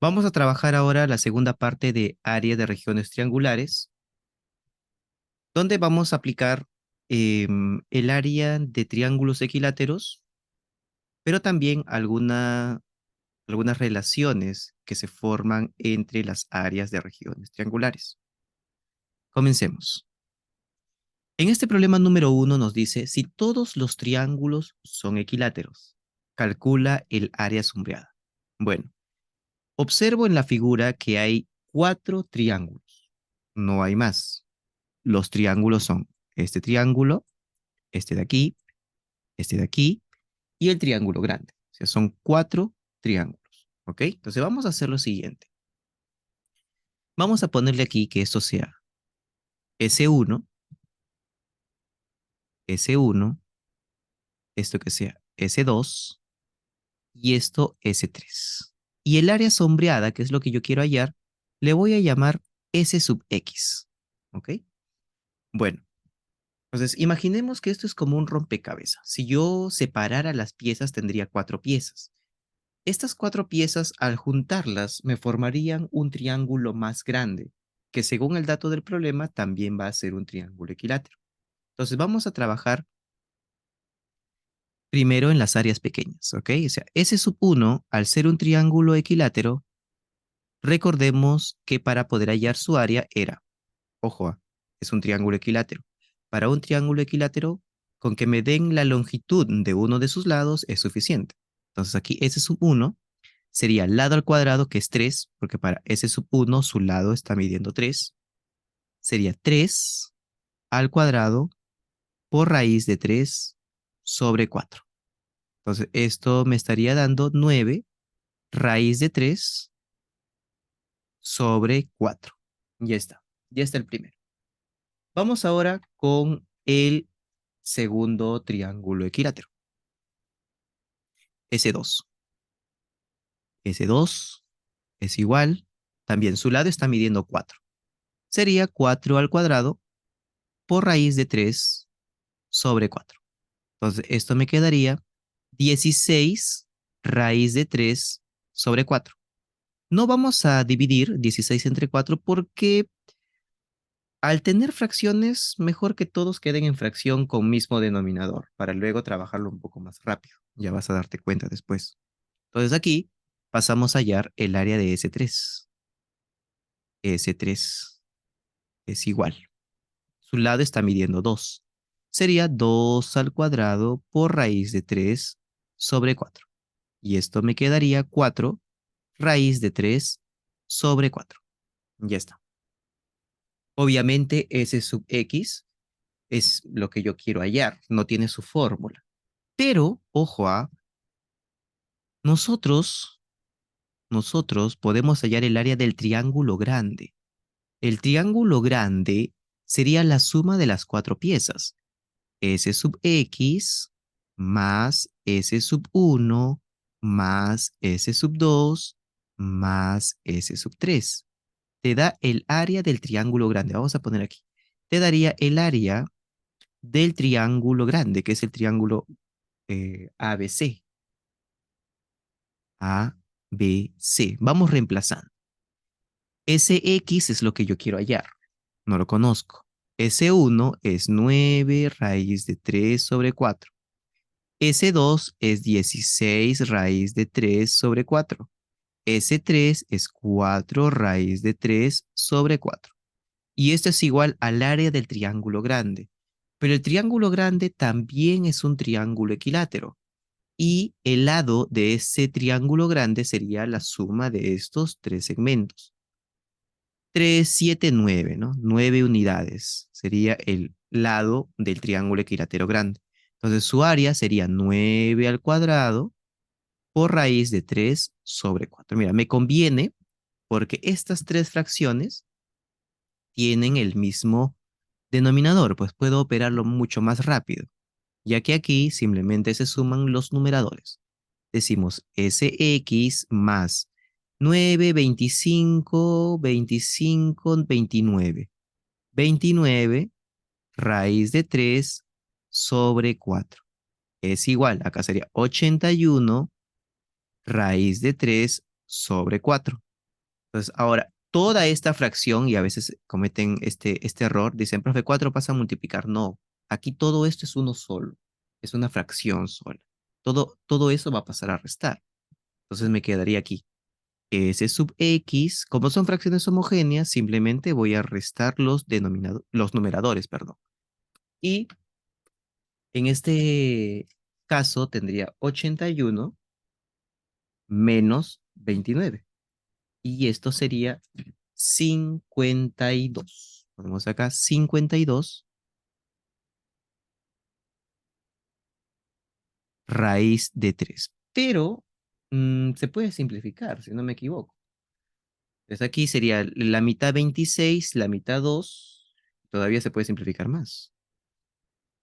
Vamos a trabajar ahora la segunda parte de área de regiones triangulares, donde vamos a aplicar el área de triángulos equiláteros, pero también algunas relaciones que se forman entre las áreas de regiones triangulares. Comencemos. En este problema número 1 nos dice, si todos los triángulos son equiláteros, calcula el área sombreada. Bueno, observo en la figura que hay 4 triángulos. No hay más. Los triángulos son este triángulo, este de aquí y el triángulo grande. O sea, son 4 triángulos. ¿Ok? Entonces vamos a hacer lo siguiente. Vamos a ponerle aquí que esto sea S1, S1, esto que sea S2 y esto S3. Y el área sombreada, que es lo que yo quiero hallar, le voy a llamar S sub X. ¿Ok? Bueno, entonces imaginemos que esto es como un rompecabezas. Si yo separara las piezas, tendría 4 piezas. Estas 4 piezas, al juntarlas, me formarían un triángulo más grande, que según el dato del problema, también va a ser un triángulo equilátero. Entonces vamos a trabajar primero en las áreas pequeñas, ¿ok? O sea, S sub 1, al ser un triángulo equilátero, recordemos que para poder hallar su área era, ojo, es un triángulo equilátero. Para un triángulo equilátero, con que me den la longitud de uno de sus lados es suficiente. Entonces aquí S sub 1 sería lado al cuadrado, que es 3, porque para S sub 1 su lado está midiendo 3. Sería 3 al cuadrado por raíz de 3 sobre 4. Entonces esto me estaría dando 9 raíz de 3 sobre 4. Ya está el primero. Vamos ahora con el segundo triángulo equilátero. S2. S2 es igual, también su lado está midiendo 4. Sería 4 al cuadrado por raíz de 3 sobre 4. Entonces, esto me quedaría 16 raíz de 3 sobre 4. No vamos a dividir 16 entre 4 porque al tener fracciones, mejor que todos queden en fracción con mismo denominador, para luego trabajarlo un poco más rápido. Ya vas a darte cuenta después. Entonces aquí pasamos a hallar el área de S3. S3 es igual. Su lado está midiendo 2. Sería 2 al cuadrado por raíz de 3 sobre 4. Y esto me quedaría 4 raíz de 3 sobre 4. Ya está. Obviamente S sub X es lo que yo quiero hallar, no tiene su fórmula. Pero, ojo nosotros, nosotros podemos hallar el área del triángulo grande. El triángulo grande sería la suma de las 4 piezas. S sub X más S sub 1 más S sub 2 más S sub 3. Te da el área del triángulo grande. Vamos a poner aquí. Te daría el área del triángulo grande, que es el triángulo ABC. ABC. Vamos reemplazando. SX es lo que yo quiero hallar. No lo conozco. S1 es 9 raíz de 3 sobre 4. S2 es 16 raíz de 3 sobre 4. S3 es 4 raíz de 3 sobre 4. Y esto es igual al área del triángulo grande. Pero el triángulo grande también es un triángulo equilátero. Y el lado de ese triángulo grande sería la suma de estos 3 segmentos. 3, 7, 9, ¿no? 9 unidades sería el lado del triángulo equilátero grande. Entonces su área sería 9 al cuadrado por raíz de 3 sobre 4. Mira, me conviene porque estas 3 fracciones tienen el mismo denominador, pues puedo operarlo mucho más rápido, ya que aquí simplemente se suman los numeradores. Decimos SX más 9, 25, 25, 29. 29 raíz de 3 sobre 4. Es igual, acá sería 81 raíz de 3 sobre 4. Entonces, ahora, toda esta fracción, y a veces cometen este error, dicen, profe, 4 pasa a multiplicar. No, aquí todo esto es uno solo, es una fracción sola. Todo eso va a pasar a restar. Entonces me quedaría aquí. S sub X, como son fracciones homogéneas, simplemente voy a restar los numeradores, perdón. Y en este caso tendría 81 menos 29. Y esto sería 52. Ponemos acá 52 raíz de 3. Pero se puede simplificar, si no me equivoco. Entonces aquí sería la mitad 26, la mitad 2. Todavía se puede simplificar más.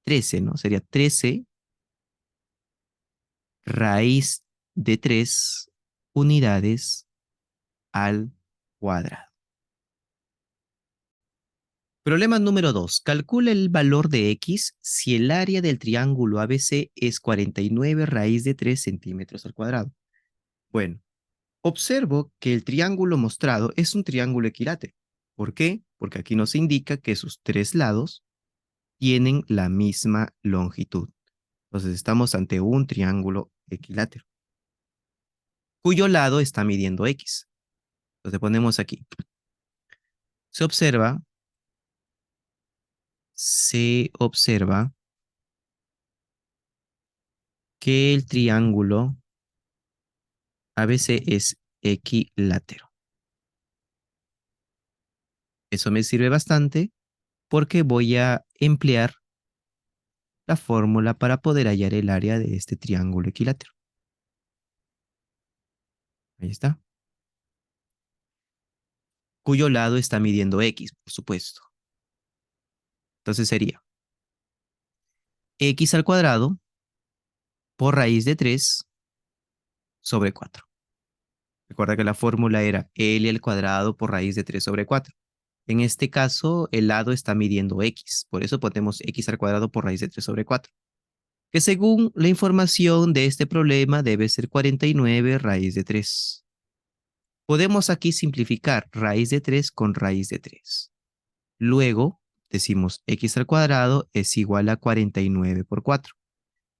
13, ¿no? Sería 13 raíz de 3 unidades al cuadrado. Problema número 2. Calcula el valor de x si el área del triángulo ABC es 49 raíz de 3 centímetros al cuadrado. Bueno, observo que el triángulo mostrado es un triángulo equilátero. ¿Por qué? Porque aquí nos indica que sus tres lados tienen la misma longitud. Entonces estamos ante un triángulo equilátero, cuyo lado está midiendo x. Entonces ponemos aquí. Se observa, se observa que el triángulo ABC es equilátero. Eso me sirve bastante porque voy a emplear la fórmula para poder hallar el área de este triángulo equilátero. Ahí está. Cuyo lado está midiendo x, por supuesto. Entonces sería x al cuadrado por raíz de 3 sobre 4. Recuerda que la fórmula era L al cuadrado por raíz de 3 sobre 4. En este caso, el lado está midiendo x. Por eso ponemos x al cuadrado por raíz de 3 sobre 4. Que según la información de este problema debe ser 49 raíz de 3. Podemos aquí simplificar raíz de 3 con raíz de 3. Luego, decimos x al cuadrado es igual a 49 por 4.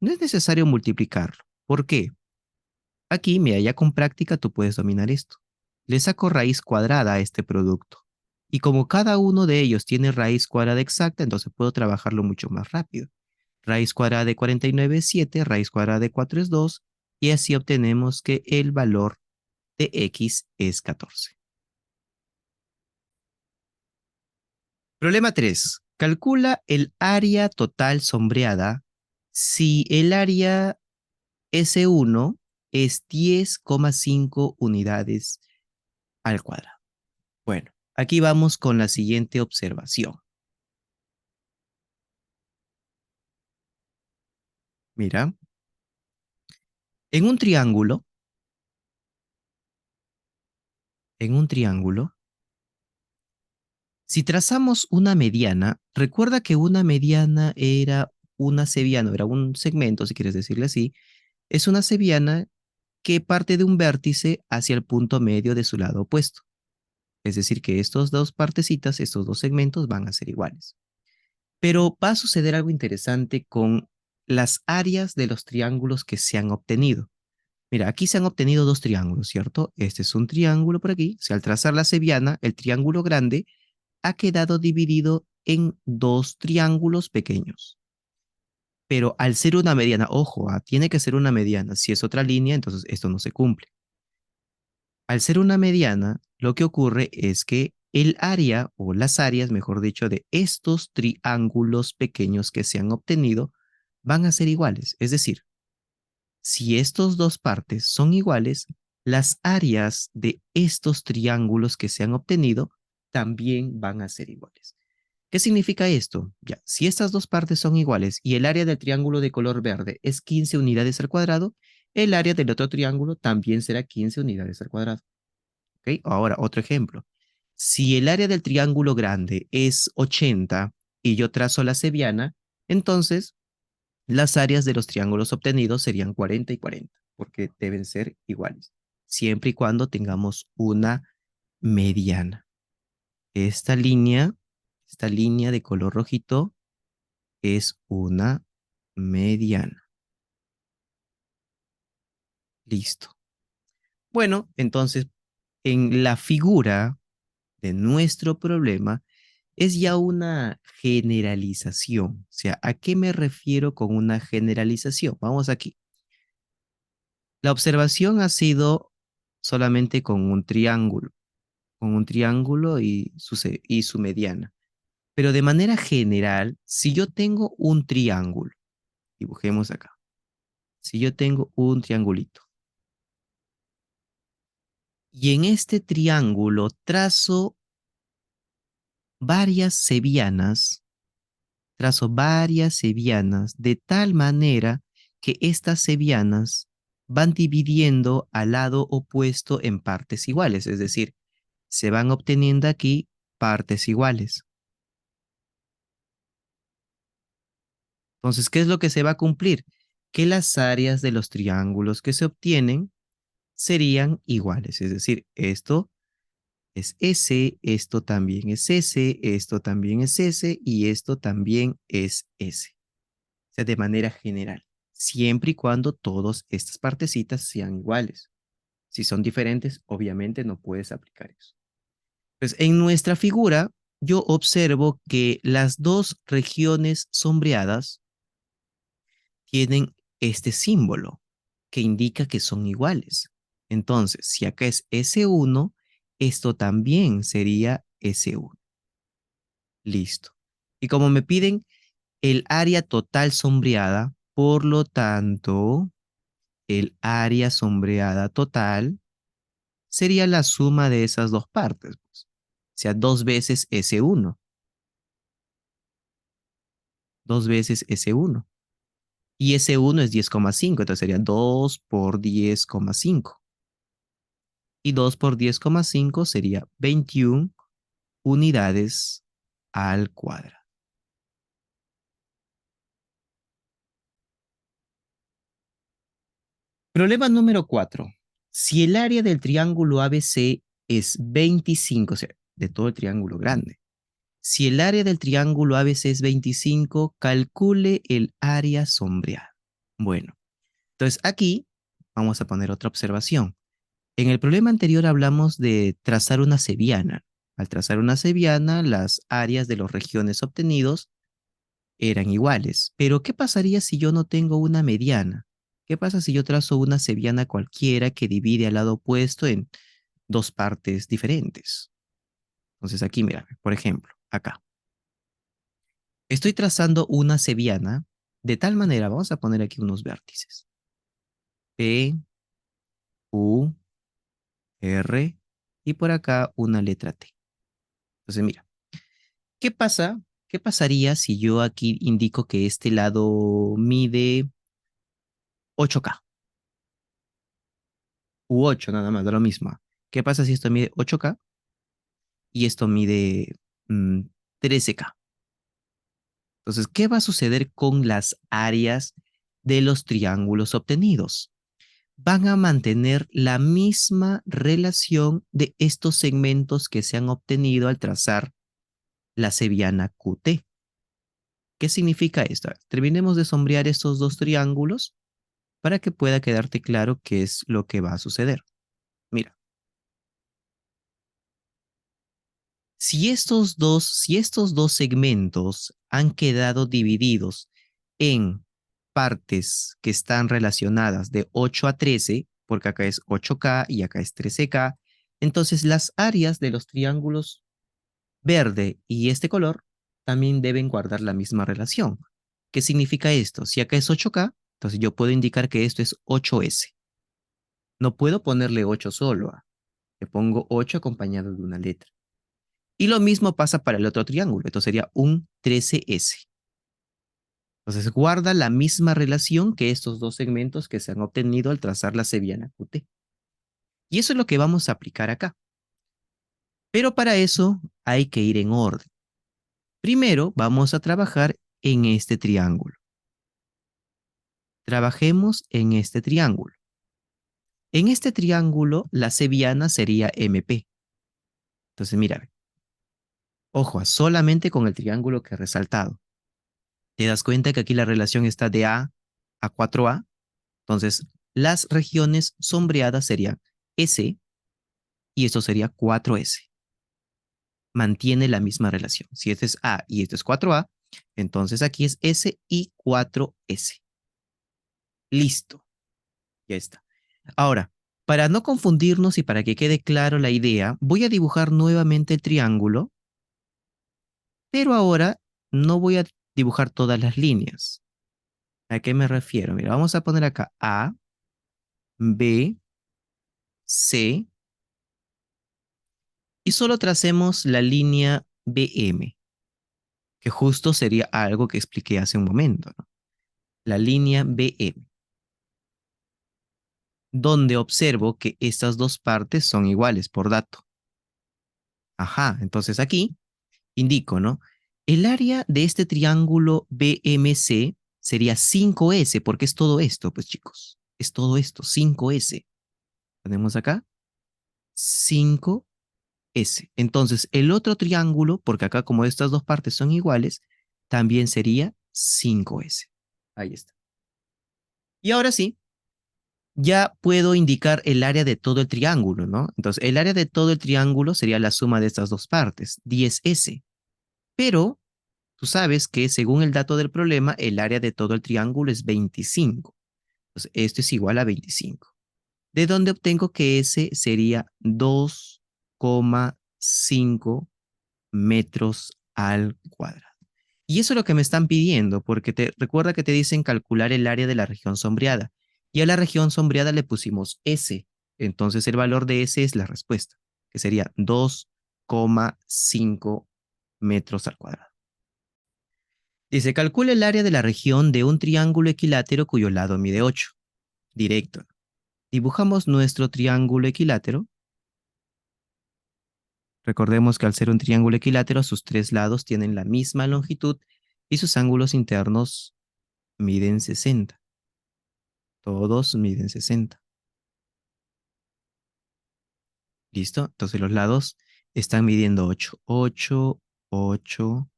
No es necesario multiplicarlo. ¿Por qué? Aquí, mira, ya con práctica tú puedes dominar esto. Le saco raíz cuadrada a este producto. Y como cada uno de ellos tiene raíz cuadrada exacta, entonces puedo trabajarlo mucho más rápido. Raíz cuadrada de 49 es 7, raíz cuadrada de 4 es 2, y así obtenemos que el valor de x es 14. Problema 3. Calcula el área total sombreada si el área S1 es 10,5 unidades al cuadrado. Bueno, aquí vamos con la siguiente observación. Mira, en un triángulo, en un triángulo, si trazamos una mediana, recuerda que una mediana era una seviana, era un segmento, si quieres decirle así, es una seviana que parte de un vértice hacia el punto medio de su lado opuesto. Es decir, que estas dos partecitas, estos dos segmentos van a ser iguales. Pero va a suceder algo interesante con las áreas de los triángulos que se han obtenido. Mira, aquí se han obtenido dos triángulos, ¿cierto? Este es un triángulo por aquí. Si al trazar la seviana, el triángulo grande ha quedado dividido en dos triángulos pequeños. Pero al ser una mediana, ojo, tiene que ser una mediana. Si es otra línea, entonces esto no se cumple. Al ser una mediana, lo que ocurre es que el área o las áreas, mejor dicho, de estos triángulos pequeños que se han obtenido van a ser iguales. Es decir, si estos dos partes son iguales, las áreas de estos triángulos que se han obtenido también van a ser iguales. ¿Qué significa esto? Ya, si estas dos partes son iguales y el área del triángulo de color verde es 15 unidades al cuadrado, el área del otro triángulo también será 15 unidades al cuadrado. ¿Ok? Ahora, otro ejemplo. Si el área del triángulo grande es 80 y yo trazo la cebiana, entonces las áreas de los triángulos obtenidos serían 40 y 40, porque deben ser iguales, siempre y cuando tengamos una mediana. Esta línea de color rojito es una mediana. Listo. Bueno, entonces, en la figura de nuestro problema es ya una generalización. O sea, ¿a qué me refiero con una generalización? Vamos aquí. La observación ha sido solamente con un triángulo y su mediana. Pero de manera general, si yo tengo un triángulo, dibujemos acá, si yo tengo un triangulito, y en este triángulo varias sevianas, trazo varias sevianas de tal manera que estas sevianas van dividiendo al lado opuesto en partes iguales, es decir, se van obteniendo aquí partes iguales. Entonces, ¿qué es lo que se va a cumplir? Que las áreas de los triángulos que se obtienen serían sea, esto es S, esto también es S, esto también es S y esto también es S. O sea, de manera general, siempre y cuando todas estas partecitas sean iguales. Si son diferentes, obviamente no puedes aplicar eso. Pues en nuestra figura, yo observo que las dos regiones sombreadas tienen este símbolo que indica que son iguales. Entonces, si acá es S1, esto también sería S1. Listo. Y como me piden el área total sombreada, por lo tanto, el área sombreada total sería la suma de esas dos partes, pues. O sea, dos veces S1, dos veces S1. Y S1 es 10,5, entonces sería 2 por 10,5. Y 2 por 10,5 sería 21 unidades al cuadrado. Problema número 4. Si el área del triángulo ABC es 25, o sea, de todo el triángulo grande. Si el área del triángulo ABC es 25, calcule el área sombreada. Bueno, entonces aquí vamos a poner otra observación. En el problema anterior hablamos de trazar una cebiana. Al trazar una cebiana, las áreas de las regiones obtenidos eran iguales. Pero ¿qué pasaría si yo no tengo una mediana? ¿Qué pasa si yo trazo una cebiana cualquiera que divide al lado opuesto en dos partes diferentes? Entonces aquí, mira, por ejemplo, acá. Estoy trazando una cebiana de tal manera, vamos a poner aquí unos vértices. P, U, R y por acá una letra T. Entonces, mira, ¿qué pasa? ¿Qué pasaría si yo aquí indico que este lado mide 8K u 8 nada más, da lo mismo? ¿Qué pasa si esto mide 8K y esto mide 13K? Entonces, ¿qué va a suceder con las áreas de los triángulos obtenidos? Van a mantener la misma relación de estos segmentos que se han obtenido al trazar la cebiana QT. ¿Qué significa esto? Terminemos de sombrear estos dos triángulos para que pueda quedarte claro qué es lo que va a suceder. Mira, si estos dos segmentos han quedado divididos en partes que están relacionadas de 8 a 13, porque acá es 8K y acá es 13K, entonces las áreas de los triángulos verde y este color también deben guardar la misma relación. ¿Qué significa esto? Si acá es 8K, entonces yo puedo indicar que esto es 8S. No puedo ponerle 8 solo. Le pongo 8 acompañado de una letra. Y lo mismo pasa para el otro triángulo. Esto sería un 13S. Entonces guarda la misma relación que estos dos segmentos que se han obtenido al trazar la cebiana QT. Y eso es lo que vamos a aplicar acá. Pero para eso hay que ir en orden. Primero vamos a trabajar en este triángulo. Trabajemos en este triángulo. En este triángulo, la cebiana sería MP. Entonces, mira, ojo, solamente con el triángulo que he resaltado. ¿Te das cuenta que aquí la relación está de a 4A? Entonces, las regiones sombreadas serían S y esto sería 4S. Mantiene la misma relación. Si este es A y esto es 4A, entonces aquí es S y 4S. Listo, ya está. Ahora, para no confundirnos y para que quede claro la idea, voy a dibujar nuevamente el triángulo, pero ahora no voy a dibujar todas las líneas. ¿A qué me refiero? Mira, vamos a poner acá A, B, C, y solo tracemos la línea BM, que justo sería algo que expliqué hace un momento, ¿no? La línea BM, donde observo que estas dos partes son iguales por dato. Ajá, entonces aquí indico, ¿no? El área de este triángulo BMC sería 5S, porque es todo esto, pues chicos, es todo esto, 5S. Ponemos acá 5S. Entonces, el otro triángulo, porque acá como estas dos partes son iguales, también sería 5S. Ahí está. Y ahora sí, ya puedo indicar el área de todo el triángulo, ¿no? Entonces, el área de todo el triángulo sería la suma de estas dos partes, 10S. Pero tú sabes que según el dato del problema, el área de todo el triángulo es 25. Entonces, esto es igual a 25. De donde obtengo que S sería 2,5 metros al cuadrado. Y eso es lo que me están pidiendo, porque recuerda que te dicen calcular el área de la región sombreada. Y a la región sombreada le pusimos S. Entonces el valor de S es la respuesta, que sería 2,5 metros al cuadrado. Dice, calcula el área de la región de un triángulo equilátero cuyo lado mide 8. Directo. Dibujamos nuestro triángulo equilátero. Recordemos que al ser un triángulo equilátero, sus tres lados tienen la misma longitud y sus ángulos internos miden 60. Todos miden 60. ¿Listo? Entonces los lados están midiendo 8. 8, 8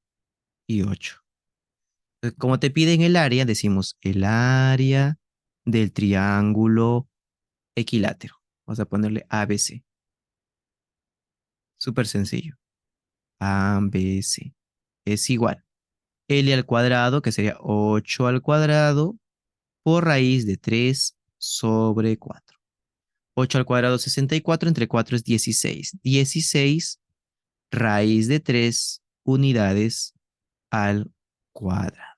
y 8. Como te piden el área, decimos el área del triángulo equilátero. Vamos a ponerle ABC. Súper sencillo. ABC es igual. L al cuadrado, que sería 8 al cuadrado, por raíz de 3 sobre 4. 8 al cuadrado, 64, entre 4 es 16. 16 raíz de 3 unidades al cuadrado.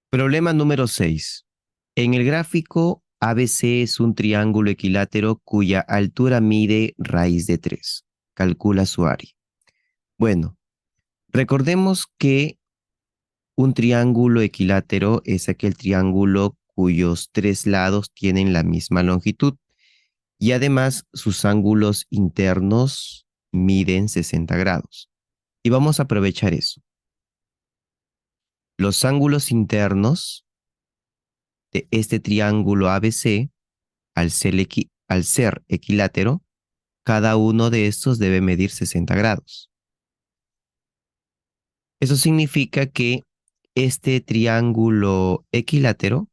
Problema número 6. En el gráfico, ABC es un triángulo equilátero cuya altura mide raíz de 3. Calcula su área. Bueno, recordemos que un triángulo equilátero es aquel triángulo cuyos tres lados tienen la misma longitud y además sus ángulos internos miden 60 grados. Y vamos a aprovechar eso. Los ángulos internos de este triángulo ABC, al ser equilátero, cada uno de estos debe medir 60 grados. Eso significa que este triángulo equilátero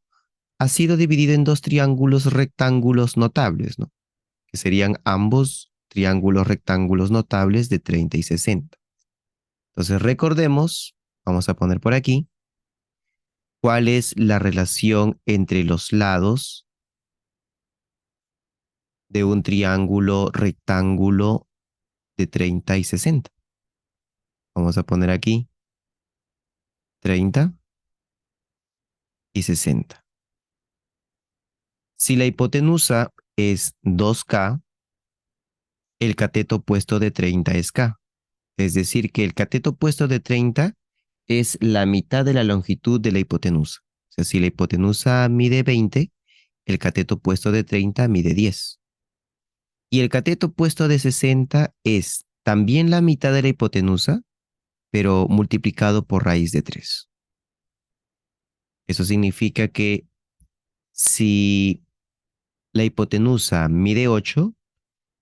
ha sido dividido en dos triángulos rectángulos notables, ¿no? Que serían ambos triángulos rectángulos notables de 30 y 60. Entonces recordemos, vamos a poner por aquí, cuál es la relación entre los lados de un triángulo rectángulo de 30 y 60. Vamos a poner aquí 30 y 60. Si la hipotenusa es 2K, el cateto opuesto de 30 es K. Es decir, que el cateto opuesto de 30 es la mitad de la longitud de la hipotenusa. O sea, si la hipotenusa mide 20, el cateto opuesto de 30 mide 10. Y el cateto opuesto de 60 es también la mitad de la hipotenusa, pero multiplicado por raíz de 3. Eso significa que si La hipotenusa mide 8,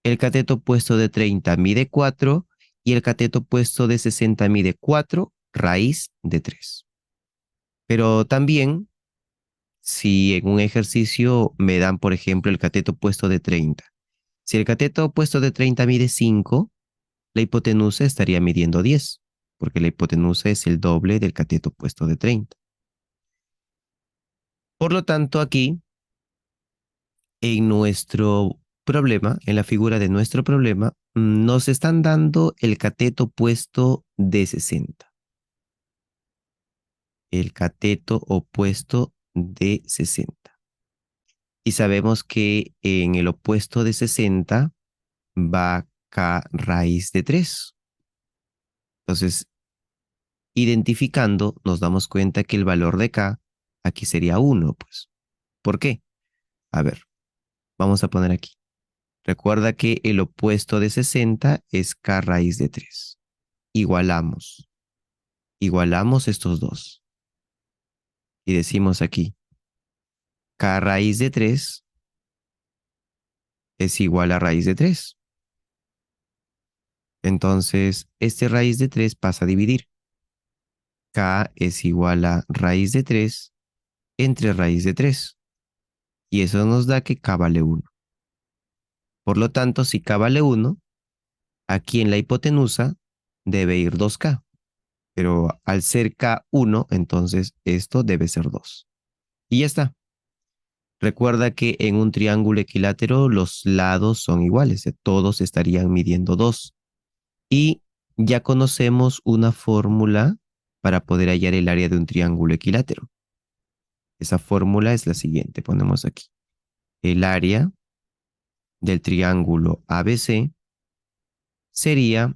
el cateto opuesto de 30 mide 4 y el cateto opuesto de 60 mide 4 raíz de 3. Pero también, si en un ejercicio me dan, por ejemplo, el cateto opuesto de 30, si el cateto opuesto de 30 mide 5, la hipotenusa estaría midiendo 10, porque la hipotenusa es el doble del cateto opuesto de 30. Por lo tanto, aquí, en nuestro problema, en la figura de nuestro problema, nos están dando el cateto opuesto de 60. El cateto opuesto de 60. Y sabemos que en el opuesto de 60 va k raíz de 3. Entonces, identificando, nos damos cuenta que el valor de k aquí sería 1, pues. ¿Por qué? A ver, vamos a poner aquí. Recuerda que el opuesto de 60 es k raíz de 3. Igualamos. Igualamos estos dos. Y decimos aquí, k raíz de 3 es igual a raíz de 3. Entonces, este raíz de 3 pasa a dividir. K es igual a raíz de 3 entre raíz de 3. Y eso nos da que K vale 1. Por lo tanto, si K vale 1, aquí en la hipotenusa debe ir 2K. Pero al ser K 1, entonces esto debe ser 2. Y ya está. Recuerda que en un triángulo equilátero los lados son iguales. Todos estarían midiendo 2. Y ya conocemos una fórmula para poder hallar el área de un triángulo equilátero. Esa fórmula es la siguiente. Ponemos aquí. El área del triángulo ABC sería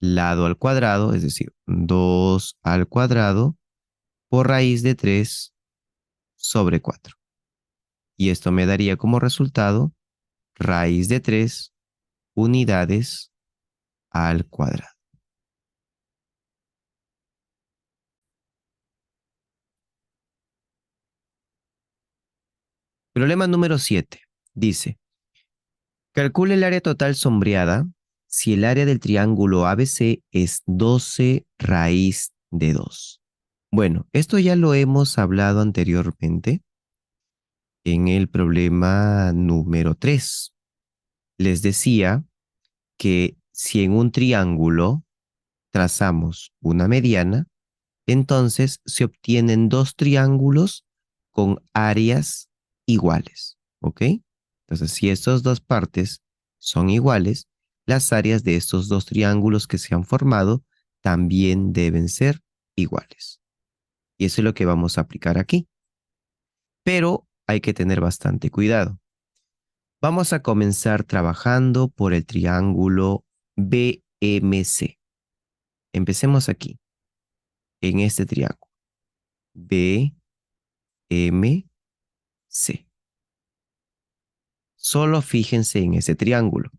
lado al cuadrado, es decir, 2 al cuadrado por raíz de 3 sobre 4. Y esto me daría como resultado raíz de 3 unidades al cuadrado. Problema número 7. Dice, calcule el área total sombreada si el área del triángulo ABC es 12 raíz de 2. Bueno, esto ya lo hemos hablado anteriormente en el problema número 3. Les decía que si en un triángulo trazamos una mediana, entonces se obtienen dos triángulos con áreas iguales, ¿ok? Entonces, si estas dos partes son iguales, las áreas de estos dos triángulos que se han formado también deben ser iguales. Y eso es lo que vamos a aplicar aquí. Pero hay que tener bastante cuidado. Vamos a comenzar trabajando por el triángulo BMC. Empecemos aquí, en este triángulo. BMC. Solo fíjense en ese triángulo.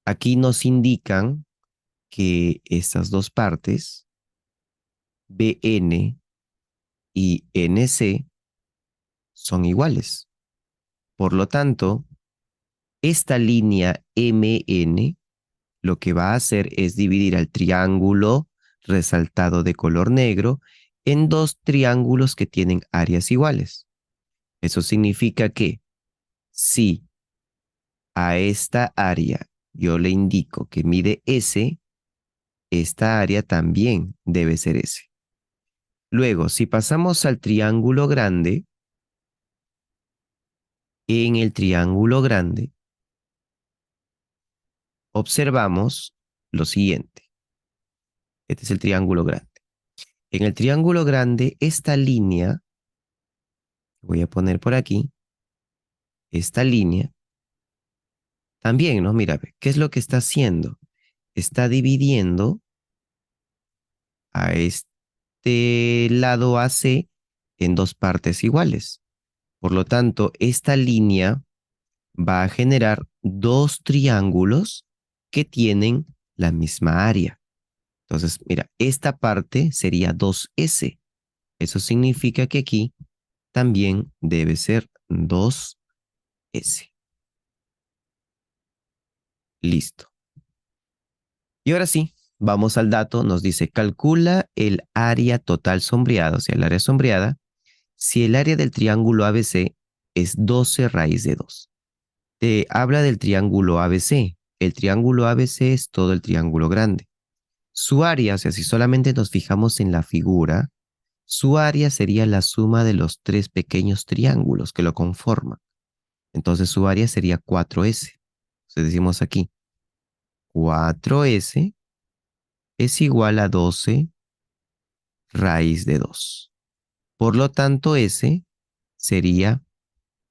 Aquí nos indican que estas dos partes, BN y NC, son iguales. Por lo tanto, esta línea MN lo que va a hacer es dividir al triángulo resaltado de color negro en dos triángulos que tienen áreas iguales. Eso significa que si a esta área yo le indico que mide S, esta área también debe ser S. Luego, si pasamos al triángulo grande, en el triángulo grande observamos lo siguiente. Este es el triángulo grande. En el triángulo grande, esta línea, voy a poner por aquí, esta línea, también, ¿no? Mira, ¿qué es lo que está haciendo? Está dividiendo a este lado AC en dos partes iguales. Por lo tanto, esta línea va a generar dos triángulos que tienen la misma área. Entonces, mira, esta parte sería 2S. Eso significa que aquí también debe ser 2S. S. Listo. Y ahora sí, vamos al dato. Nos dice, calcula el área total sombreada, o sea, el área sombreada, si el área del triángulo ABC es 12 raíz de 2. Te habla del triángulo ABC. El triángulo ABC es todo el triángulo grande. Su área, o sea, si solamente nos fijamos en la figura, su área sería la suma de los tres pequeños triángulos que lo conforman. Entonces su área sería 4S. Entonces decimos aquí, 4S es igual a 12 raíz de 2. Por lo tanto, S sería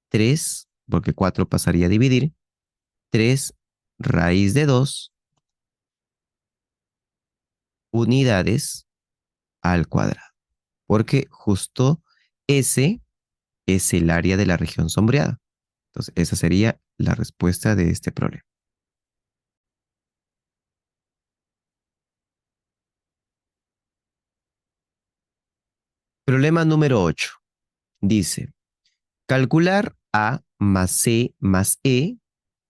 3, porque 4 pasaría a dividir, 3 raíz de 2 unidades al cuadrado. Porque justo S es el área de la región sombreada. Entonces, esa sería la respuesta de este problema. Problema número 8. Dice, calcular A más C más E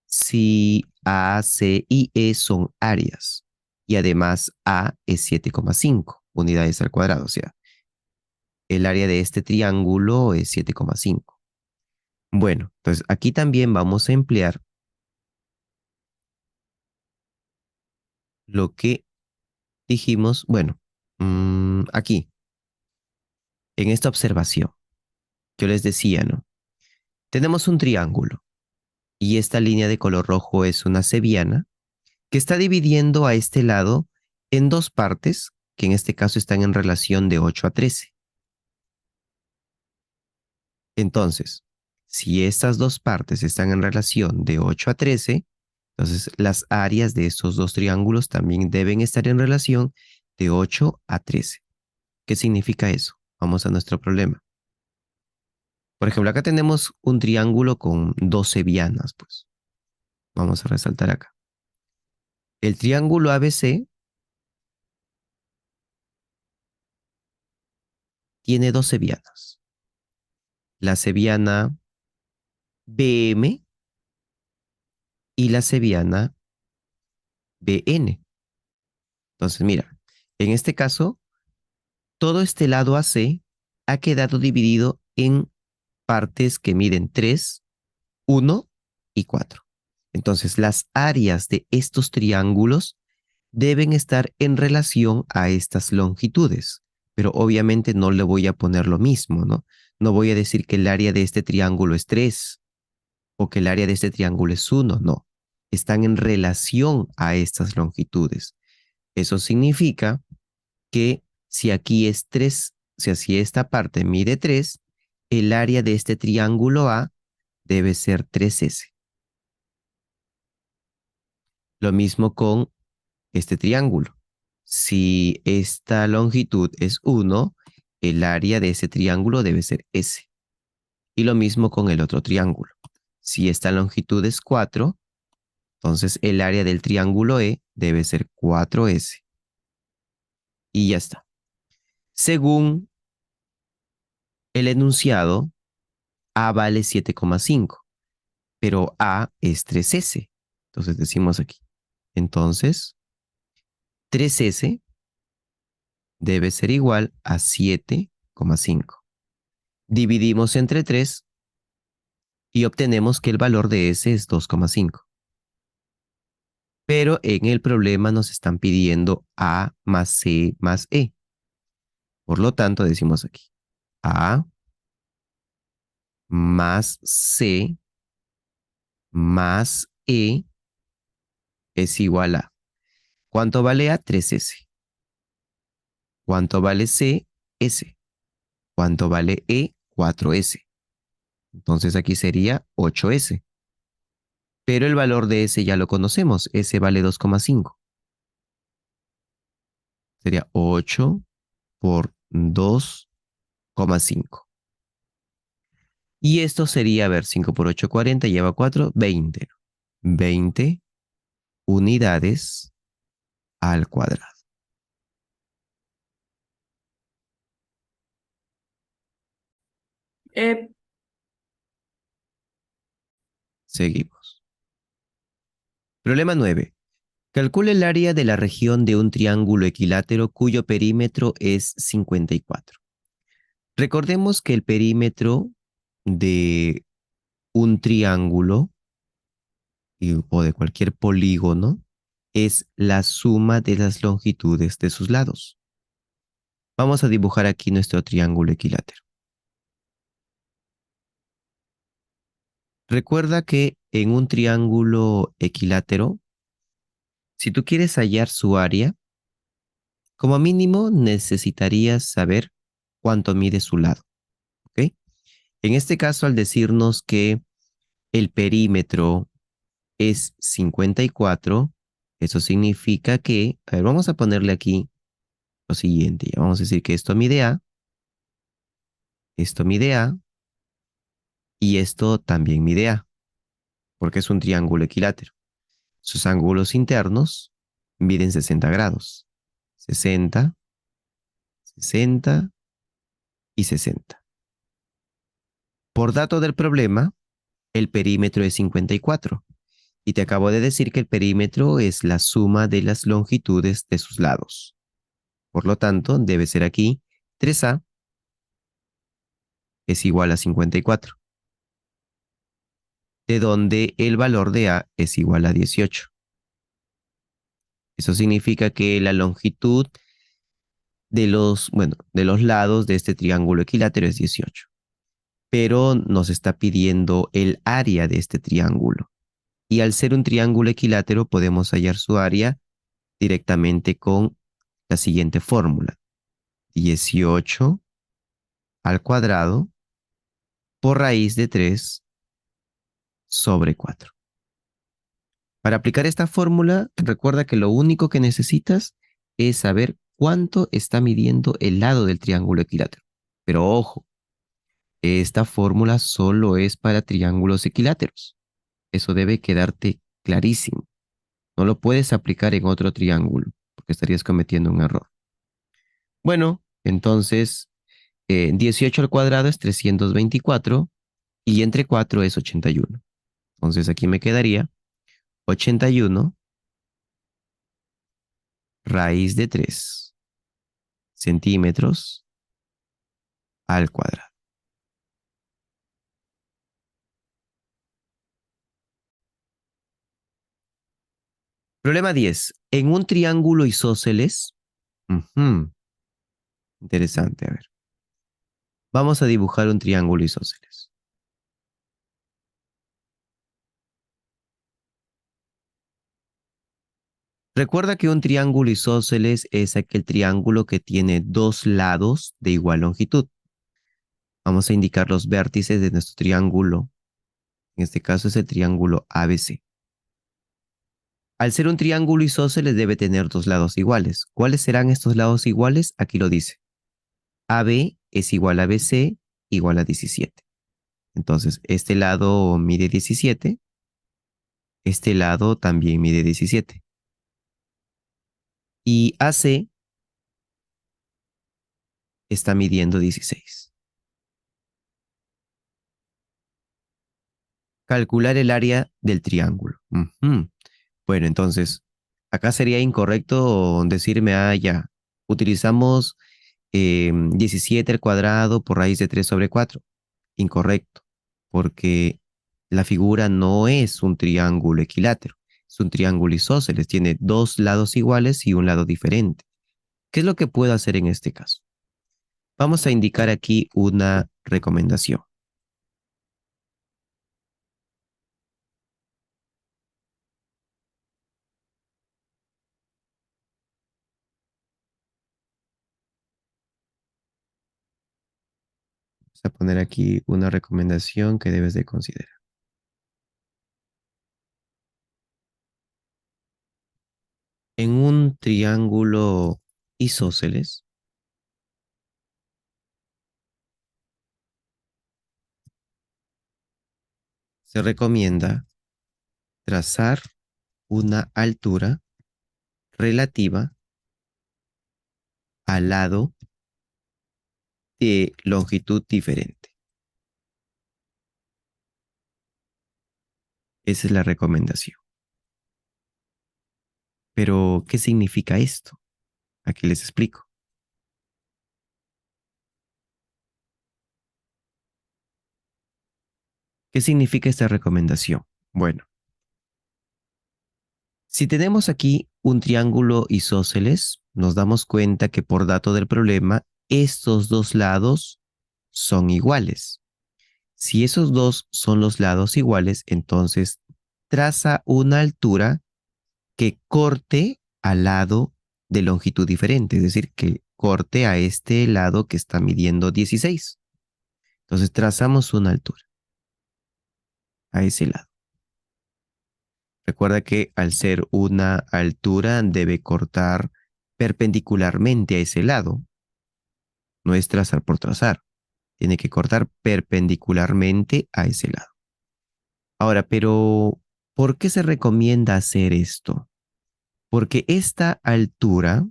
si A, C y E son áreas. Y además A es 7,5 unidades al cuadrado. O sea, el área de este triángulo es 7,5. Bueno, entonces aquí también vamos a emplear lo que dijimos, bueno, aquí, en esta observación, yo les decía, ¿no? Tenemos un triángulo y esta línea de color rojo es una cebiana que está dividiendo a este lado en dos partes, que en este caso están en relación de 8 a 13. Entonces, si estas dos partes están en relación de 8 a 13, entonces las áreas de estos dos triángulos también deben estar en relación de 8 a 13. ¿Qué significa eso? Vamos a nuestro problema. Por ejemplo, acá tenemos un triángulo con 12 vianas, pues. Vamos a resaltar acá. El triángulo ABC tiene 12 vianas. La seviana BM y la seviana BN. Entonces, mira, en este caso, todo este lado AC ha quedado dividido en partes que miden 3, 1 y 4. Entonces, las áreas de estos triángulos deben estar en relación a estas longitudes, pero obviamente no le voy a poner lo mismo, ¿no? No voy a decir que el área de este triángulo es 3 o que el área de este triángulo es 1, no. Están en relación a estas longitudes. Eso significa que si aquí es 3, o sea, si esta parte mide 3, el área de este triángulo A debe ser 3S. Lo mismo con este triángulo. Si esta longitud es 1, el área de ese triángulo debe ser S. Y lo mismo con el otro triángulo. Si esta longitud es 4, entonces el área del triángulo E debe ser 4S. Y ya está. Según el enunciado, A vale 7,5, pero A es 3S. Entonces decimos aquí. Entonces, 3S debe ser igual a 7,5. Dividimos entre 3 y obtenemos que el valor de S es 2,5. Pero en el problema nos están pidiendo A más C más E. Por lo tanto, decimos aquí, A más C más E es igual a, ¿cuánto vale A? 3S. ¿Cuánto vale C? S. ¿Cuánto vale E? 4S. Entonces aquí sería 8S. Pero el valor de S ya lo conocemos. S vale 2,5. Sería 8 por 2,5. Y esto sería, a ver, 5 por 8, 40, lleva 4, 20. 20 unidades al cuadrado. Eh, Seguimos. Problema 9. Calcula el área de la región de un triángulo equilátero cuyo perímetro es 54. Recordemos que el perímetro de un triángulo o de cualquier polígono es la suma de las longitudes de sus lados. Vamos a dibujar aquí nuestro triángulo equilátero. Recuerda que en un triángulo equilátero, si tú quieres hallar su área, como mínimo necesitarías saber cuánto mide su lado, ¿ok? En este caso, al decirnos que el perímetro es 54, eso significa que, a ver, vamos a ponerle aquí lo siguiente. Ya vamos a decir que esto mide A y esto también mide A, porque es un triángulo equilátero. Sus ángulos internos miden 60 grados. 60, 60 y 60. Por dato del problema, el perímetro es 54. Y te acabo de decir que el perímetro es la suma de las longitudes de sus lados. Por lo tanto, debe ser aquí 3A es igual a 54, de donde el valor de A es igual a 18. Eso significa que la longitud de los lados de este triángulo equilátero es 18. Pero nos está pidiendo el área de este triángulo. Y al ser un triángulo equilátero podemos hallar su área directamente con la siguiente fórmula. 18 al cuadrado por raíz de 3 sobre 4. Para aplicar esta fórmula, recuerda que lo único que necesitas es saber cuánto está midiendo el lado del triángulo equilátero. Pero ojo, esta fórmula solo es para triángulos equiláteros. Eso debe quedarte clarísimo. No lo puedes aplicar en otro triángulo porque estarías cometiendo un error. Bueno, entonces 18 al cuadrado es 324 y entre 4 es 81. Entonces aquí me quedaría 81 raíz de 3 centímetros al cuadrado. Problema 10. En un triángulo isósceles, interesante, a ver. Vamos a dibujar un triángulo isósceles. Recuerda que un triángulo isósceles es aquel triángulo que tiene dos lados de igual longitud. Vamos a indicar los vértices de nuestro triángulo. En este caso es el triángulo ABC. Al ser un triángulo isósceles debe tener dos lados iguales. ¿Cuáles serán estos lados iguales? Aquí lo dice. AB es igual a BC igual a 17. Entonces, este lado mide 17. Este lado también mide 17. Y AC está midiendo 16. Calcular el área del triángulo. Bueno, entonces, acá sería incorrecto decirme, ya, utilizamos 17 al cuadrado por raíz de 3 sobre 4. Incorrecto, porque la figura no es un triángulo equilátero, es un triángulo isósceles, tiene dos lados iguales y un lado diferente. ¿Qué es lo que puedo hacer en este caso? Vamos a indicar aquí una recomendación. Vamos a poner aquí una recomendación que debes de considerar. En un triángulo isósceles, se recomienda trazar una altura relativa al lado de longitud diferente. Esa es la recomendación. Pero, ¿qué significa esto? Aquí les explico. ¿Qué significa esta recomendación? Bueno, si tenemos aquí un triángulo isósceles, nos damos cuenta que por dato del problema, estos dos lados son iguales. Si esos dos son los lados iguales, entonces traza una altura que corte al lado de longitud diferente, es decir, que corte a este lado que está midiendo 16. Entonces trazamos una altura a ese lado. Recuerda que al ser una altura debe cortar perpendicularmente a ese lado. No es trazar por trazar. Tiene que cortar perpendicularmente a ese lado. Ahora, pero ¿por qué se recomienda hacer esto? Porque esta altura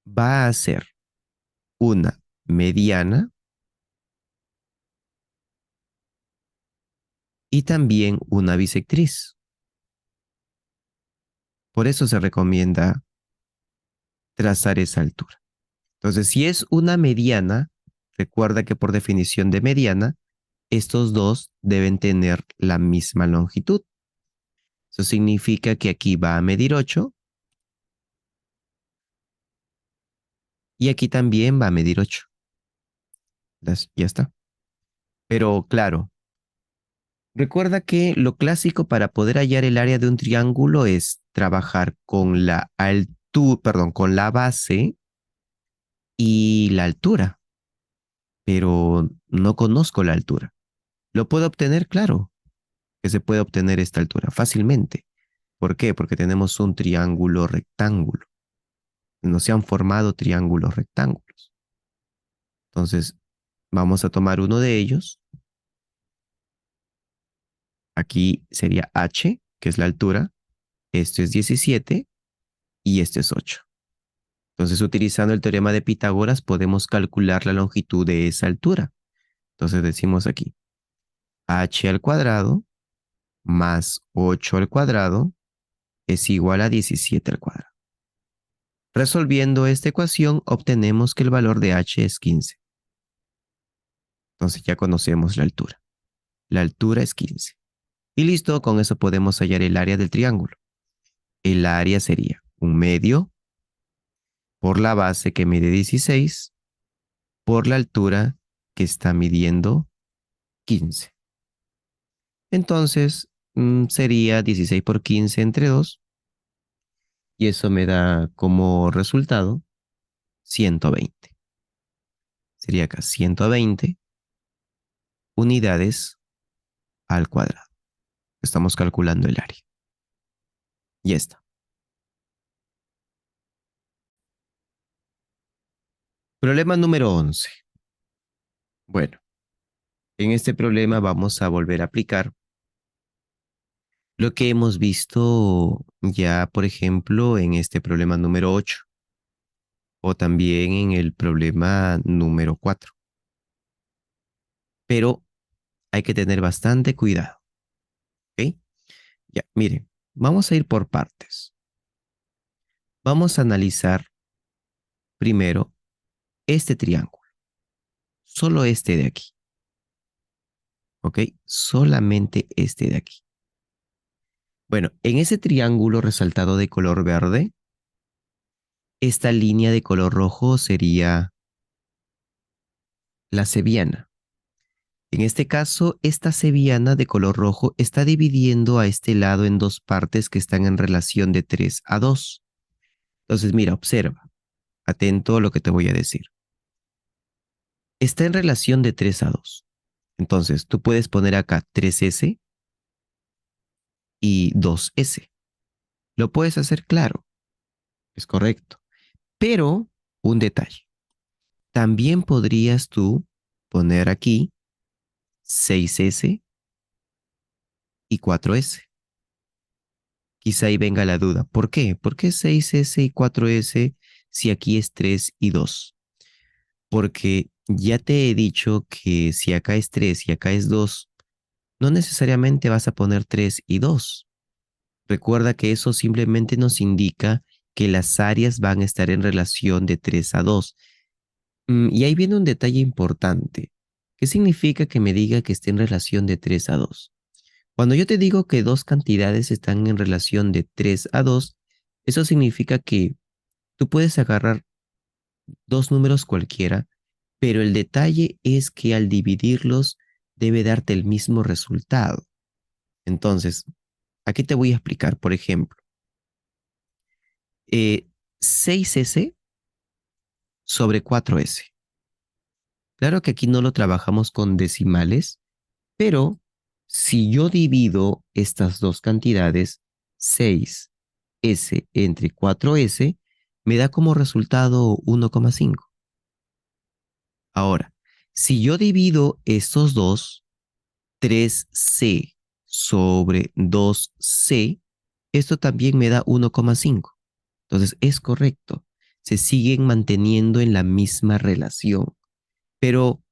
va a ser una mediana y también una bisectriz. Por eso se recomienda trazar esa altura. Entonces, si es una mediana, recuerda que por definición de mediana, estos dos deben tener la misma longitud. Eso significa que aquí va a medir 8 y aquí también va a medir 8. Ya está. Pero claro, recuerda que lo clásico para poder hallar el área de un triángulo es trabajar con la altura, perdón, con la base y la altura, pero no conozco la altura. ¿Lo puedo obtener? Claro que se puede obtener esta altura fácilmente. ¿Por qué? Porque tenemos un triángulo rectángulo. No se han formado triángulos rectángulos. Entonces, vamos a tomar uno de ellos. Aquí sería h, que es la altura. Esto es 17 y este es 8. Entonces, utilizando el teorema de Pitágoras, podemos calcular la longitud de esa altura. Entonces, decimos aquí, h al cuadrado más 8 al cuadrado es igual a 17 al cuadrado. Resolviendo esta ecuación, obtenemos que el valor de h es 15. Entonces, ya conocemos la altura. La altura es 15. Y listo, con eso podemos hallar el área del triángulo. El área sería un medio por la base que mide 16 por la altura que está midiendo 15. Entonces, sería 16 por 15 entre 2 y eso me da como resultado 120. Sería acá 120 unidades al cuadrado. Estamos calculando el área. Ya está. Problema número 11. Bueno, en este problema vamos a volver a aplicar lo que hemos visto ya, por ejemplo, en este problema número 8 o también en el problema número 4. Pero hay que tener bastante cuidado, ¿ok? Ya, miren, vamos a ir por partes. Vamos a analizar primero este triángulo, solo este de aquí, ¿ok? Solamente este de aquí. Bueno, en ese triángulo resaltado de color verde, esta línea de color rojo sería la cebiana. En este caso, esta cebiana de color rojo está dividiendo a este lado en dos partes que están en relación de 3 a 2. Entonces, mira, observa, atento a lo que te voy a decir. Está en relación de 3 a 2. Entonces, tú puedes poner acá 3S y 2S. Lo puedes hacer claro, es correcto. Pero, un detalle. También podrías tú poner aquí 6S y 4S. Quizá ahí venga la duda. ¿Por qué? ¿Por qué 6S y 4S si aquí es 3 y 2? Porque ya te he dicho que si acá es 3 y acá es 2, no necesariamente vas a poner 3 y 2. Recuerda que eso simplemente nos indica que las áreas van a estar en relación de 3 a 2. Y ahí viene un detalle importante. ¿Qué significa que me diga que esté en relación de 3 a 2? Cuando yo te digo que dos cantidades están en relación de 3 a 2, eso significa que tú puedes agarrar dos números cualquiera, pero el detalle es que al dividirlos debe darte el mismo resultado. Entonces, aquí te voy a explicar, por ejemplo, eh, 6S sobre 4S. Claro que aquí no lo trabajamos con decimales, pero si yo divido estas dos cantidades, 6S entre 4S, me da como resultado 1,5. Ahora, si yo divido estos dos, 3C sobre 2C, esto también me da 1,5. Entonces, es correcto. Se siguen manteniendo en la misma relación. Pero,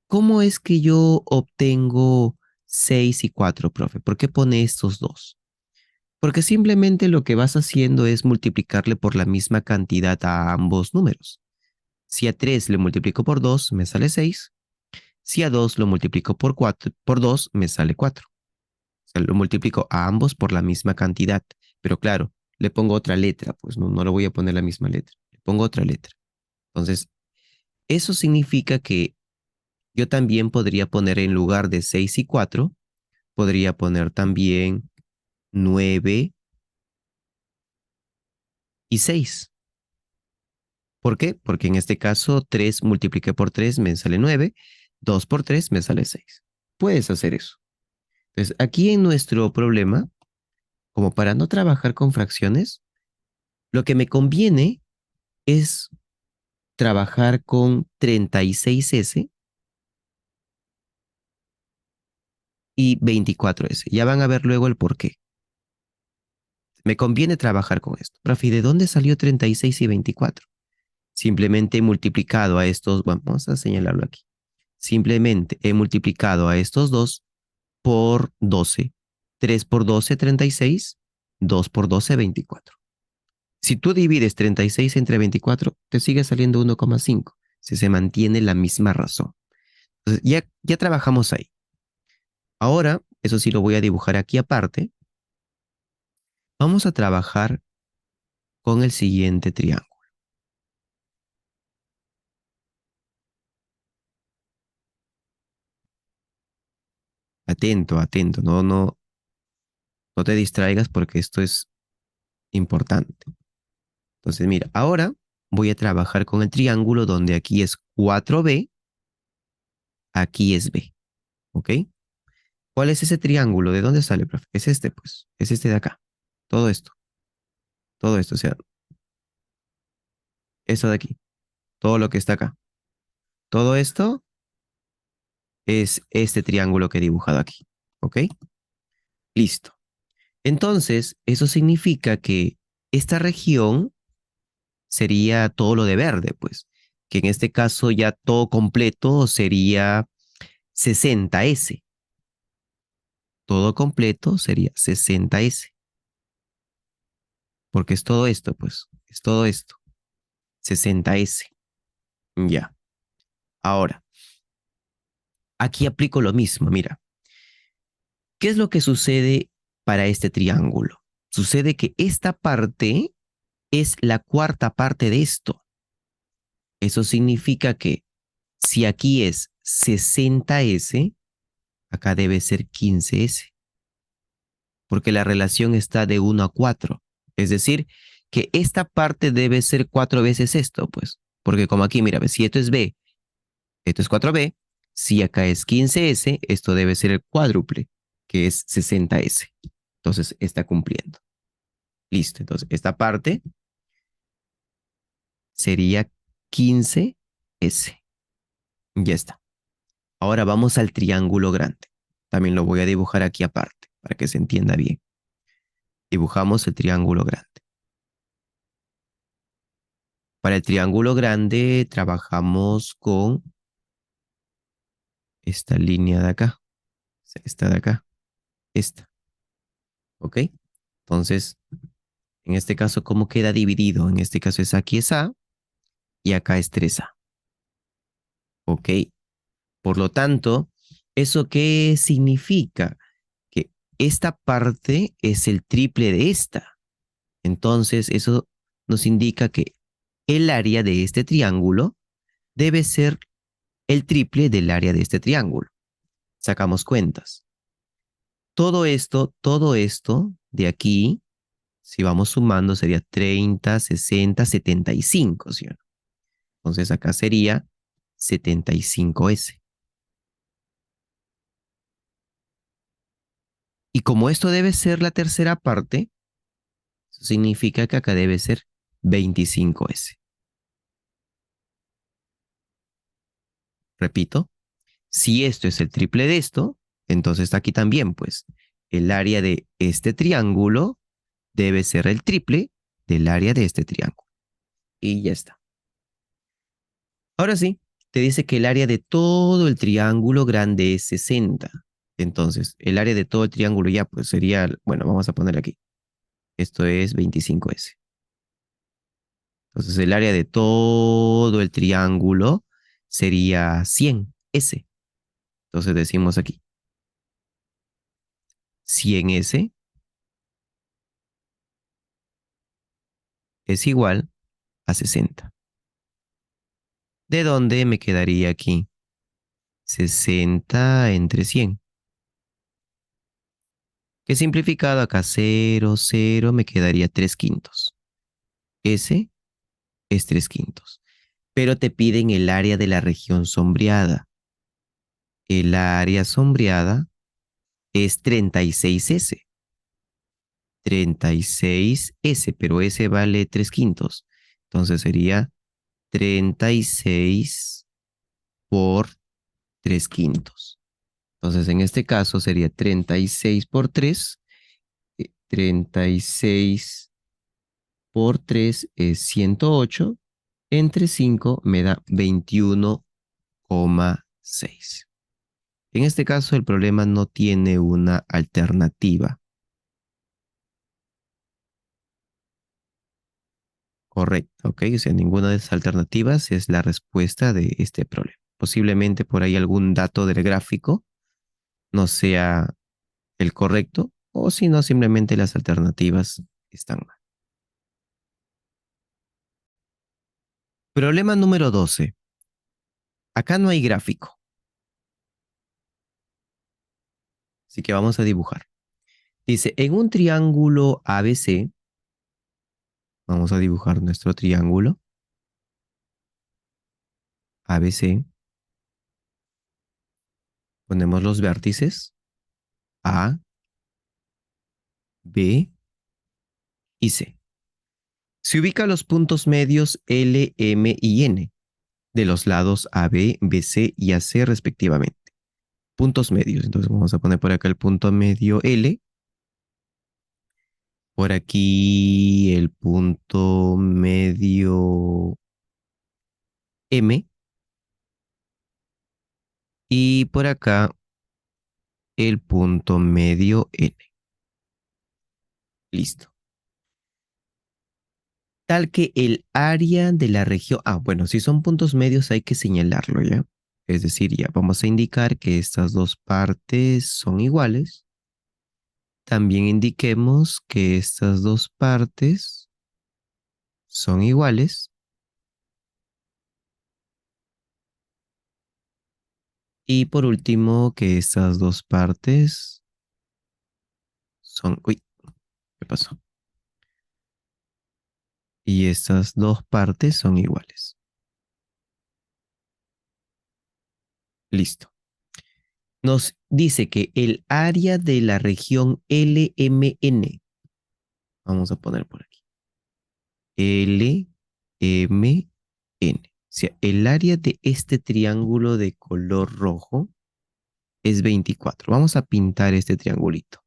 ¿cómo es que yo obtengo 6 y 4, profe? ¿Por qué pone estos dos? Porque simplemente lo que vas haciendo es multiplicarle por la misma cantidad a ambos números. Si a 3 le multiplico por 2, me sale 6. Si a 2 lo multiplico por 4, por 2, me sale 4. O sea, lo multiplico a ambos por la misma cantidad. Pero claro, le pongo otra letra, pues no le voy a poner la misma letra. Le pongo otra letra. Entonces, eso significa que yo también podría poner en lugar de 6 y 4, podría poner también 9 y 6. ¿Por qué? Porque en este caso 3 multipliqué por 3 me sale 9, 2 por 3 me sale 6. Puedes hacer eso. Entonces, aquí en nuestro problema, como para no trabajar con fracciones, lo que me conviene es trabajar con 36S y 24S. Ya van a ver luego el por qué. Me conviene trabajar con esto. Profe, ¿de dónde salió 36 y 24? Simplemente he multiplicado a estos, bueno, vamos a señalarlo aquí. Simplemente he multiplicado a estos dos por 12. 3 por 12, 36. 2 por 12, 24. Si tú divides 36 entre 24, te sigue saliendo 1,5 si se mantiene la misma razón. Entonces, ya trabajamos ahí. Ahora, eso sí lo voy a dibujar aquí aparte. Vamos a trabajar con el siguiente triángulo. Atento, atento, no te distraigas porque esto es importante. Entonces, mira, ahora voy a trabajar con el triángulo donde aquí es 4B, aquí es B, ¿ok? ¿Cuál es ese triángulo? ¿De dónde sale, profe? Es este, pues, es este de acá. Todo esto, o sea, eso de aquí, todo lo que está acá. Todo esto es este triángulo que he dibujado aquí, ¿ok? Listo. Entonces, eso significa que esta región sería todo lo de verde, pues, que en este caso ya todo completo sería 60S. Todo completo sería 60S, porque es todo esto, pues, es todo esto, 60S. Ya. Ahora, aquí aplico lo mismo, mira. ¿Qué es lo que sucede para este triángulo? Sucede que esta parte es la cuarta parte de esto. Eso significa que si aquí es 60S, acá debe ser 15S, porque la relación está de 1 a 4. Es decir, que esta parte debe ser 4 veces esto, pues. Porque como aquí, mira, si esto es B, esto es 4B, si acá es 15S, esto debe ser el cuádruple, que es 60S. Entonces, está cumpliendo. Listo, entonces esta parte sería 15S. Ya está. Ahora vamos al triángulo grande. También lo voy a dibujar aquí aparte, para que se entienda bien. Dibujamos el triángulo grande. Para el triángulo grande trabajamos con esta línea de acá, esta de acá, esta, ¿ok? Entonces, en este caso, ¿cómo queda dividido? En este caso es aquí es A y acá es 3A, ¿ok? Por lo tanto, ¿eso qué significa? Que esta parte es el triple de esta. Entonces, eso nos indica que el área de este triángulo debe ser el triple del área de este triángulo. Sacamos cuentas. Todo esto de aquí, si vamos sumando, sería 30, 60, 75, ¿sí o no? Entonces acá sería 75S. Y como esto debe ser la tercera parte, eso significa que acá debe ser 25S. Repito, si esto es el triple de esto, entonces aquí también, pues, el área de este triángulo debe ser el triple del área de este triángulo. Y ya está. Ahora sí, te dice que el área de todo el triángulo grande es 60. Entonces, el área de todo el triángulo ya pues sería, bueno, vamos a poner aquí. Esto es 25S. Entonces, el área de todo el triángulo sería 100S. Entonces, decimos aquí, 100S es igual a 60. ¿De dónde me quedaría aquí? 60 entre 100. Que simplificado acá 0, 0, me quedaría 3 quintos. S es 3 quintos. Pero te piden el área de la región sombreada. El área sombreada es 36S. 36S, pero S vale 3 quintos. Entonces sería 36 por 3 quintos. Entonces en este caso sería 36 por 3. 36 por 3 es 108. Entre 5 me da 21,6. En este caso, el problema no tiene una alternativa. Correcto, ¿ok? O sea, ninguna de esas alternativas es la respuesta de este problema. Posiblemente por ahí algún dato del gráfico no sea el correcto, o si no, simplemente las alternativas están mal. Problema número 12. Acá no hay gráfico, así que vamos a dibujar. Dice, en un triángulo ABC, vamos a dibujar nuestro triángulo ABC. Ponemos los vértices A, B y C. Se ubican los puntos medios L, M y N de los lados AB, BC y AC respectivamente. Puntos medios. Entonces vamos a poner por acá el punto medio L. Por aquí el punto medio M. Y por acá el punto medio N. Listo. Tal que el área de la región, bueno, si son puntos medios hay que señalarlo, ¿ya? Es decir, ya vamos a indicar que estas dos partes son iguales. También indiquemos que estas dos partes son iguales. Y por último, que estas dos partes son... Uy, ¿qué pasó? Y estas dos partes son iguales. Listo. Nos dice que el área de la región LMN, vamos a poner por aquí, LMN. O sea, el área de este triángulo de color rojo es 24. Vamos a pintar este triangulito.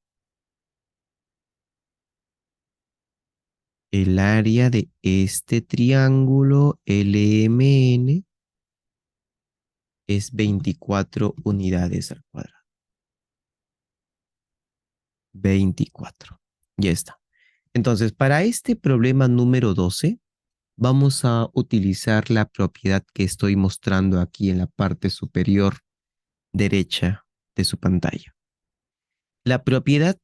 El área de este triángulo LMN es 24 unidades al cuadrado. 24. Ya está. Entonces, para este problema número 12, vamos a utilizar la propiedad que estoy mostrando aquí en la parte superior derecha de su pantalla. La propiedad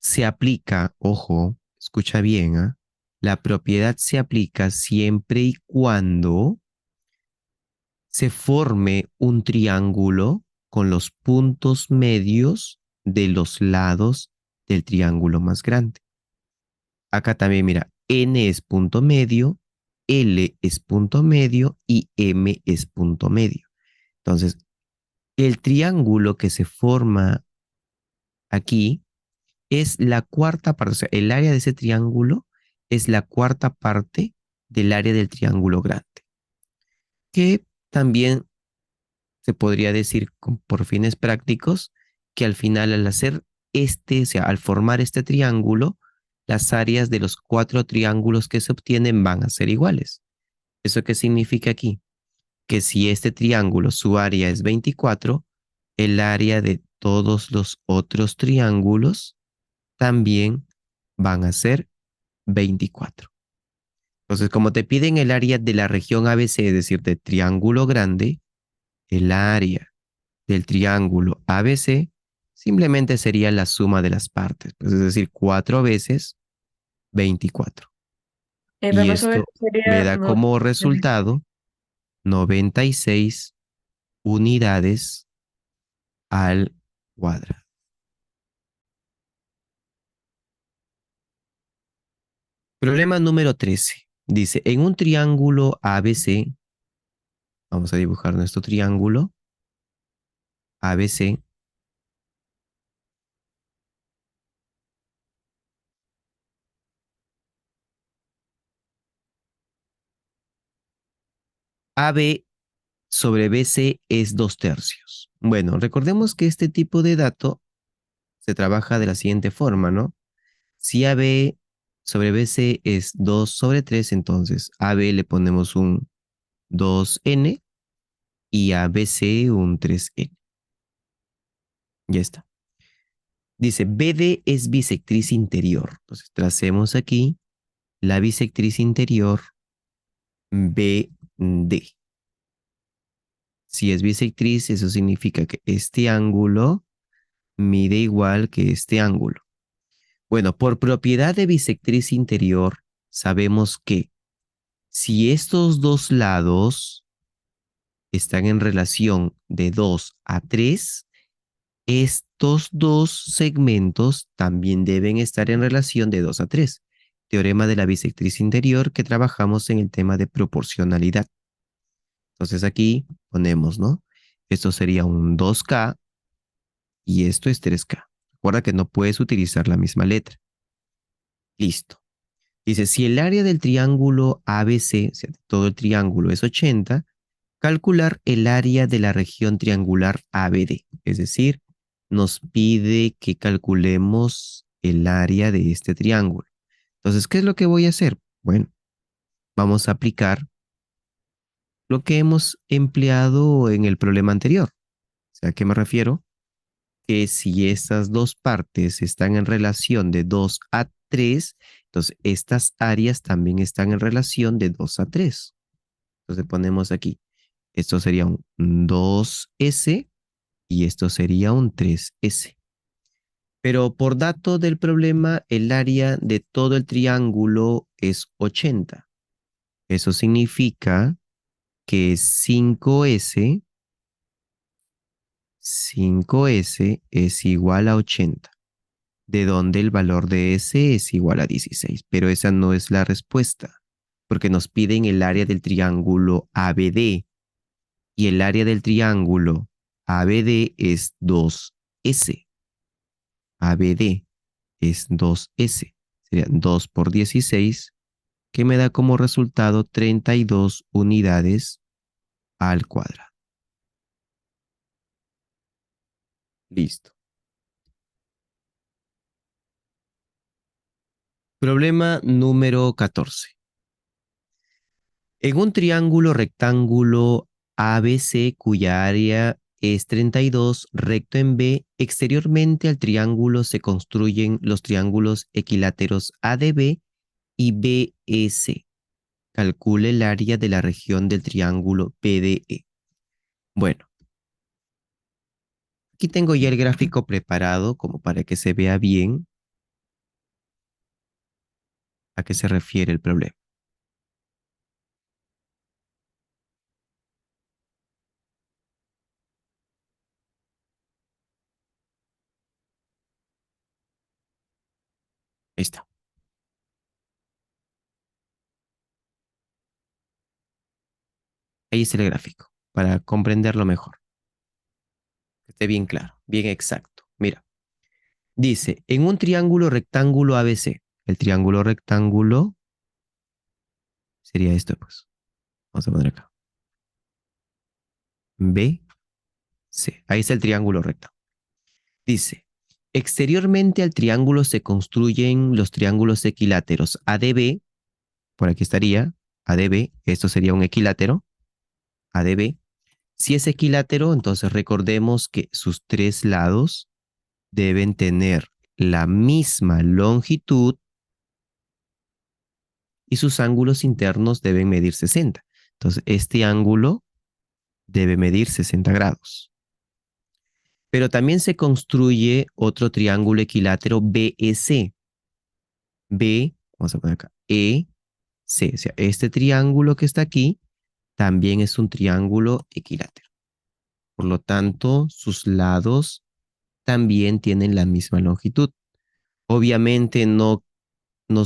se aplica, ojo, escucha bien, ¿ah? La propiedad se aplica siempre y cuando se forme un triángulo con los puntos medios de los lados del triángulo más grande. Acá también, mira, N es punto medio, L es punto medio y M es punto medio. Entonces, el triángulo que se forma aquí es la cuarta parte, o sea, el área de ese triángulo es la cuarta parte del área del triángulo grande, que también se podría decir por fines prácticos que al final al hacer este, o sea, al formar este triángulo, las áreas de los cuatro triángulos que se obtienen van a ser iguales. ¿Eso qué significa aquí? Que si este triángulo, su área es 24, el área de todos los otros triángulos también van a ser 24. Entonces, como te piden el área de la región ABC, es decir, de triángulo grande, el área del triángulo ABC simplemente sería la suma de las partes, pues es decir, 4 veces 24. Y Profesor, eso esto me sería da como resultado 96 unidades al cuadrado. Problema número 13. Dice, en un triángulo ABC, vamos a dibujar nuestro triángulo ABC, AB sobre BC es 2/3. Bueno, recordemos que este tipo de dato se trabaja de la siguiente forma, ¿no? Si AB sobre BC es 2/3, entonces a AB le ponemos un 2n y a BC un 3n. Ya está. Dice, BD es bisectriz interior. Entonces, tracemos aquí la bisectriz interior BD. Si es bisectriz, eso significa que este ángulo mide igual que este ángulo. Bueno, por propiedad de bisectriz interior, sabemos que si estos dos lados están en relación de 2 a 3, estos dos segmentos también deben estar en relación de 2 a 3. Teorema de la bisectriz interior que trabajamos en el tema de proporcionalidad. Entonces aquí ponemos, ¿no? Esto sería un 2K y esto es 3K. Recuerda que no puedes utilizar la misma letra. Listo. Dice, si el área del triángulo ABC, o sea, de todo el triángulo es 80, calcular el área de la región triangular ABD. Es decir, nos pide que calculemos el área de este triángulo. Entonces, ¿qué es lo que voy a hacer? Bueno, vamos a aplicar lo que hemos empleado en el problema anterior. O sea, ¿a qué me refiero? Que si estas dos partes están en relación de 2 a 3, entonces estas áreas también están en relación de 2 a 3. Entonces ponemos aquí, esto sería un 2S y esto sería un 3S. Pero por dato del problema, el área de todo el triángulo es 80. Eso significa que 5S es igual a 80, de donde el valor de S es igual a 16. Pero esa no es la respuesta, porque nos piden el área del triángulo ABD y el área del triángulo ABD es 2S. ABD es 2S. Sería 2 por 16, que me da como resultado 32 unidades al cuadrado. Listo. Problema número 14. En un triángulo rectángulo ABC, cuya área es 32, recto en B. Exteriormente al triángulo se construyen los triángulos equiláteros ADB y BS. Calcule el área de la región del triángulo PDE. Bueno, aquí tengo ya el gráfico preparado como para que se vea bien a qué se refiere el problema. Ahí está. Ahí es el gráfico para comprenderlo mejor. Que esté bien claro, bien exacto. Mira, dice, en un triángulo rectángulo ABC, el triángulo rectángulo sería esto, pues. Vamos a poner acá. B, C. Ahí está el triángulo rectángulo. Dice, exteriormente al triángulo se construyen los triángulos equiláteros ADB, por aquí estaría, ADB, esto sería un equilátero, ADB. Si es equilátero, entonces recordemos que sus tres lados deben tener la misma longitud y sus ángulos internos deben medir 60. Entonces, este ángulo debe medir 60 grados. Pero también se construye otro triángulo equilátero BEC. B, vamos a poner acá, EC. O sea, este triángulo que está aquí también es un triángulo equilátero. Por lo tanto, sus lados también tienen la misma longitud. Obviamente no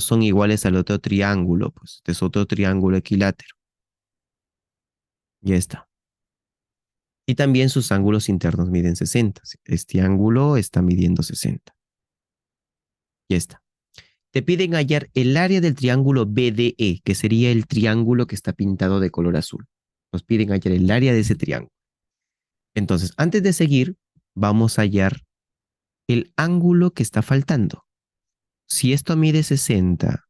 son iguales al otro triángulo, pues este es otro triángulo equilátero. Ya está. Y también sus ángulos internos miden 60. Este ángulo está midiendo 60. Ya está. Te piden hallar el área del triángulo BDE, que sería el triángulo que está pintado de color azul. Nos piden hallar el área de ese triángulo. Entonces, antes de seguir, vamos a hallar el ángulo que está faltando. Si esto mide 60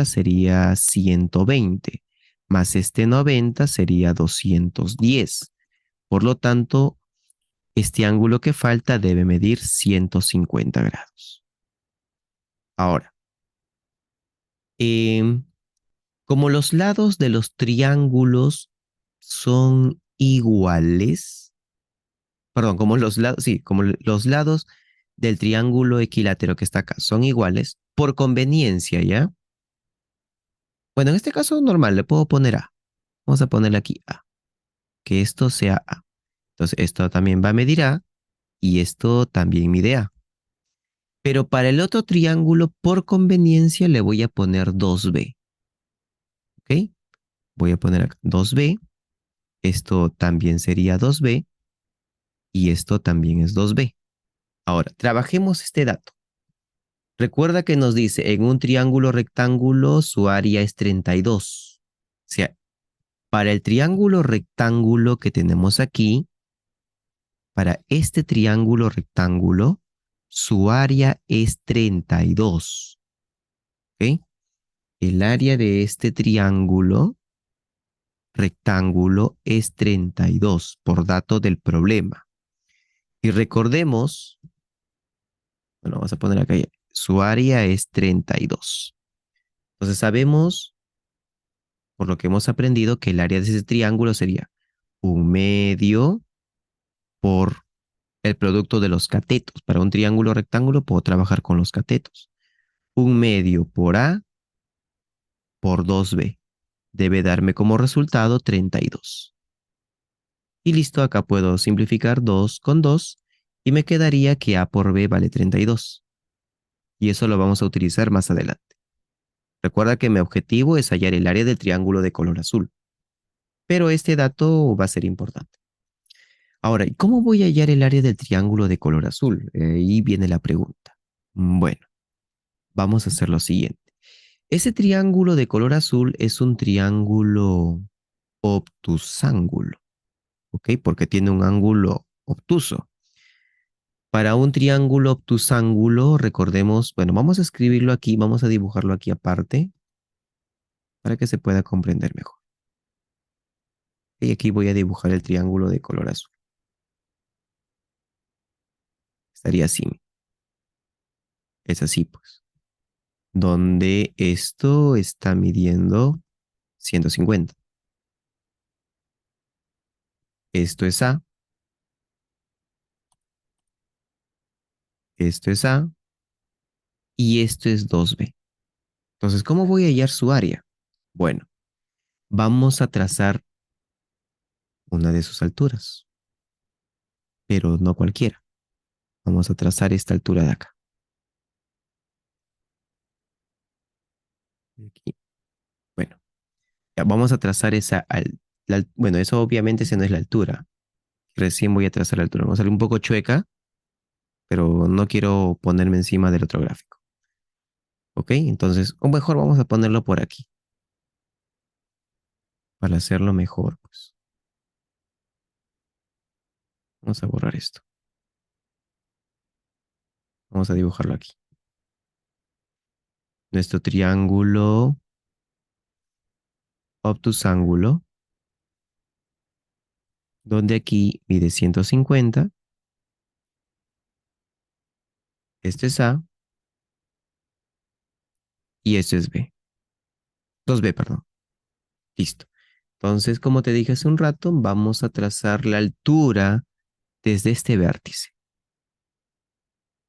sería 120, más este 90 sería 210. Por lo tanto, este ángulo que falta debe medir 150 grados. Ahora, em, como los lados de los triángulos son iguales, perdón, como los lados, sí, como los lados del triángulo equilátero que está acá son iguales, por conveniencia, ¿ya? Bueno, en este caso normal, le puedo poner A. Vamos a ponerle aquí A, que esto sea A. Entonces, esto también va a medir A y esto también mide A. Pero para el otro triángulo, por conveniencia, le voy a poner 2B. ¿Ok? Voy a poner acá 2B. Esto también sería 2B. Y esto también es 2B. Ahora, trabajemos este dato. Recuerda que nos dice, en un triángulo rectángulo, su área es 32. O sea, para el triángulo rectángulo que tenemos aquí, para este triángulo rectángulo, su área es 32. ¿Ok? El área de este triángulo rectángulo es 32 por dato del problema. Y recordemos, bueno, vamos a poner acá, su área es 32. Entonces sabemos, por lo que hemos aprendido, que el área de ese triángulo sería 1/2 por el producto de los catetos. Para un triángulo rectángulo puedo trabajar con los catetos. 1/2 por A por 2B. Debe darme como resultado 32. Y listo, acá puedo simplificar 2 con 2 y me quedaría que A por B vale 32. Y eso lo vamos a utilizar más adelante. Recuerda que mi objetivo es hallar el área del triángulo de color azul. Pero este dato va a ser importante. Ahora, ¿y cómo voy a hallar el área del triángulo de color azul? Ahí viene la pregunta. Bueno, vamos a hacer lo siguiente. Ese triángulo de color azul es un triángulo obtusángulo, ¿ok? Porque tiene un ángulo obtuso. Para un triángulo obtusángulo, recordemos, bueno, vamos a escribirlo aquí, vamos a dibujarlo aquí aparte para que se pueda comprender mejor. Y aquí voy a dibujar el triángulo de color azul. Estaría así. Es así, pues. Donde esto está midiendo 150. Esto es A, esto es A y esto es 2B. Entonces, ¿cómo voy a hallar su área? Bueno, vamos a trazar una de sus alturas, pero no cualquiera. Vamos a trazar esta altura de acá. Aquí. Bueno, ya vamos a trazar bueno, eso obviamente esa no es la altura. Recién voy a trazar la altura. Vamos a salir un poco chueca, pero no quiero ponerme encima del otro gráfico. ¿Ok? Entonces, o mejor vamos a ponerlo por aquí. Para hacerlo mejor, pues. Vamos a borrar esto. Vamos a dibujarlo aquí. Nuestro triángulo obtusángulo, donde aquí mide 150. Este es A y este es B. 2B, perdón. Listo. Entonces, como te dije hace un rato, vamos a trazar la altura desde este vértice.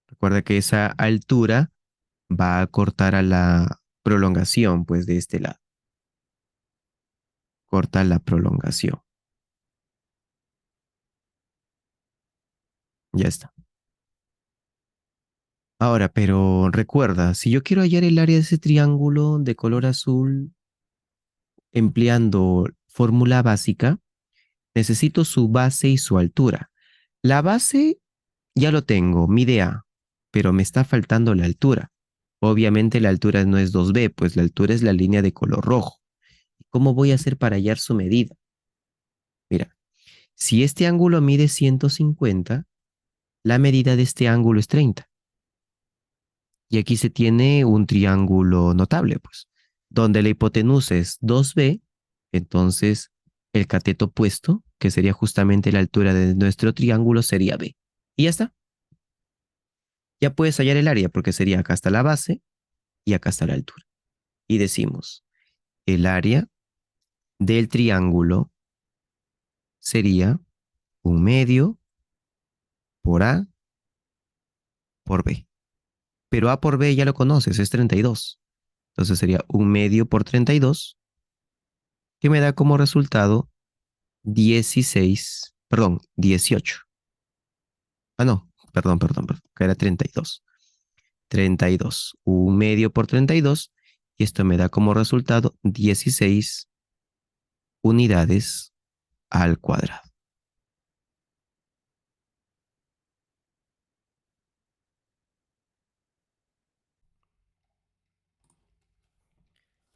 Recuerda que esa altura va a cortar a la prolongación, pues de este lado. Corta la prolongación. Ya está. Ahora, pero recuerda, si yo quiero hallar el área de ese triángulo de color azul empleando fórmula básica, necesito su base y su altura. La base ya lo tengo, mide A, pero me está faltando la altura. Obviamente la altura no es 2B, pues la altura es la línea de color rojo. ¿Cómo voy a hacer para hallar su medida? Mira, si este ángulo mide 150, la medida de este ángulo es 30. Y aquí se tiene un triángulo notable, pues, donde la hipotenusa es 2B, entonces el cateto opuesto, que sería justamente la altura de nuestro triángulo, sería B. Y ya está. Ya puedes hallar el área porque sería acá está la base y acá está la altura. Y decimos, el área del triángulo sería un medio por A por B. Pero A por B ya lo conoces, es 32. Entonces sería un medio por 32, que me da como resultado 16, perdón, 18. Ah, no, perdón, que era 32. 32, un medio por 32, y esto me da como resultado 16 unidades al cuadrado.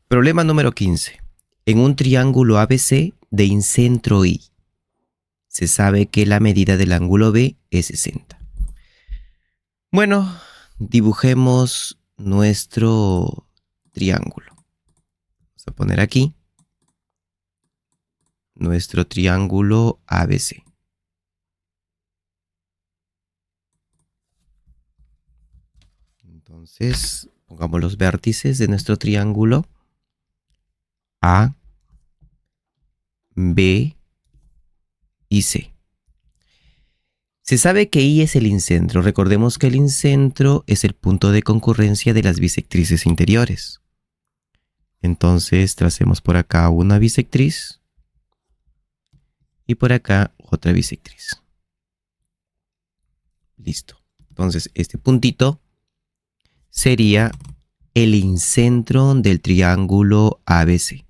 Problema número 15. En un triángulo ABC de incentro I, se sabe que la medida del ángulo B es 60. Bueno, dibujemos nuestro triángulo. Vamos a poner aquí nuestro triángulo ABC. Entonces, pongamos los vértices de nuestro triángulo A, B y C. Se sabe que I es el incentro. Recordemos que el incentro es el punto de concurrencia de las bisectrices interiores. Entonces, tracemos por acá una bisectriz y por acá otra bisectriz. Listo. Entonces, este puntito sería el incentro del triángulo ABC.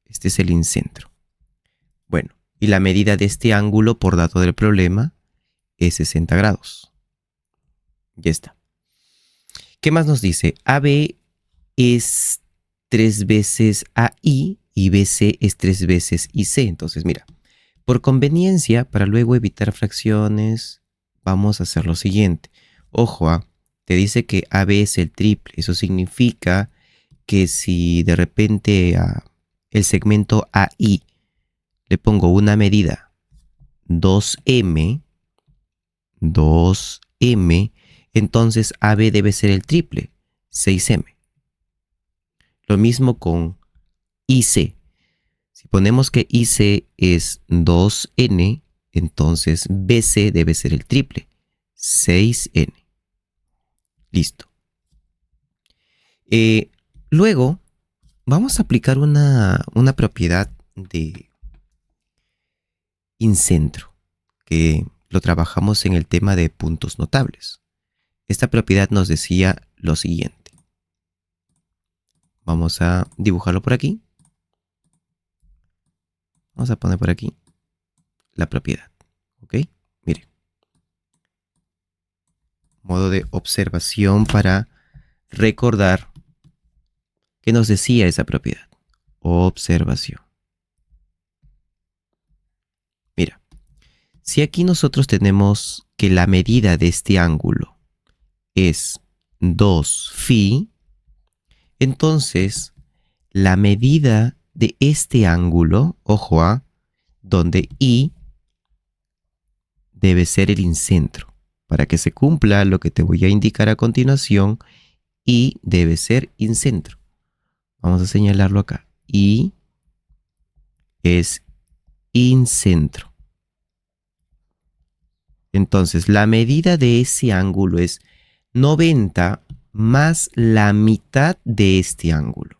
Este es el incentro. Bueno, y la medida de este ángulo por dato del problema es 60 grados. Ya está. ¿Qué más nos dice? AB es 3 veces AI y BC es 3 veces IC. Entonces, mira, por conveniencia, para luego evitar fracciones, vamos a hacer lo siguiente. Ojo, te dice que AB es el triple. Eso significa que si de repente el segmento AI le pongo una medida 2M, entonces AB debe ser el triple, 6M. Lo mismo con IC. Si ponemos que IC es 2N, entonces BC debe ser el triple, 6N. Listo. Luego vamos a aplicar una propiedad de incentro, que lo trabajamos en el tema de puntos notables. Esta propiedad nos decía lo siguiente. Vamos a dibujarlo por aquí. Vamos a poner por aquí la propiedad. ¿Ok? Mire. Modo de observación para recordar qué nos decía esa propiedad. Observación. Mira. Si aquí nosotros tenemos que la medida de este ángulo es 2φ, entonces la medida de este ángulo, ojo a, donde I debe ser el incentro. Para que se cumpla lo que te voy a indicar a continuación, I debe ser incentro. Vamos a señalarlo acá. I es incentro. Entonces, la medida de ese ángulo es 90 más la mitad de este ángulo.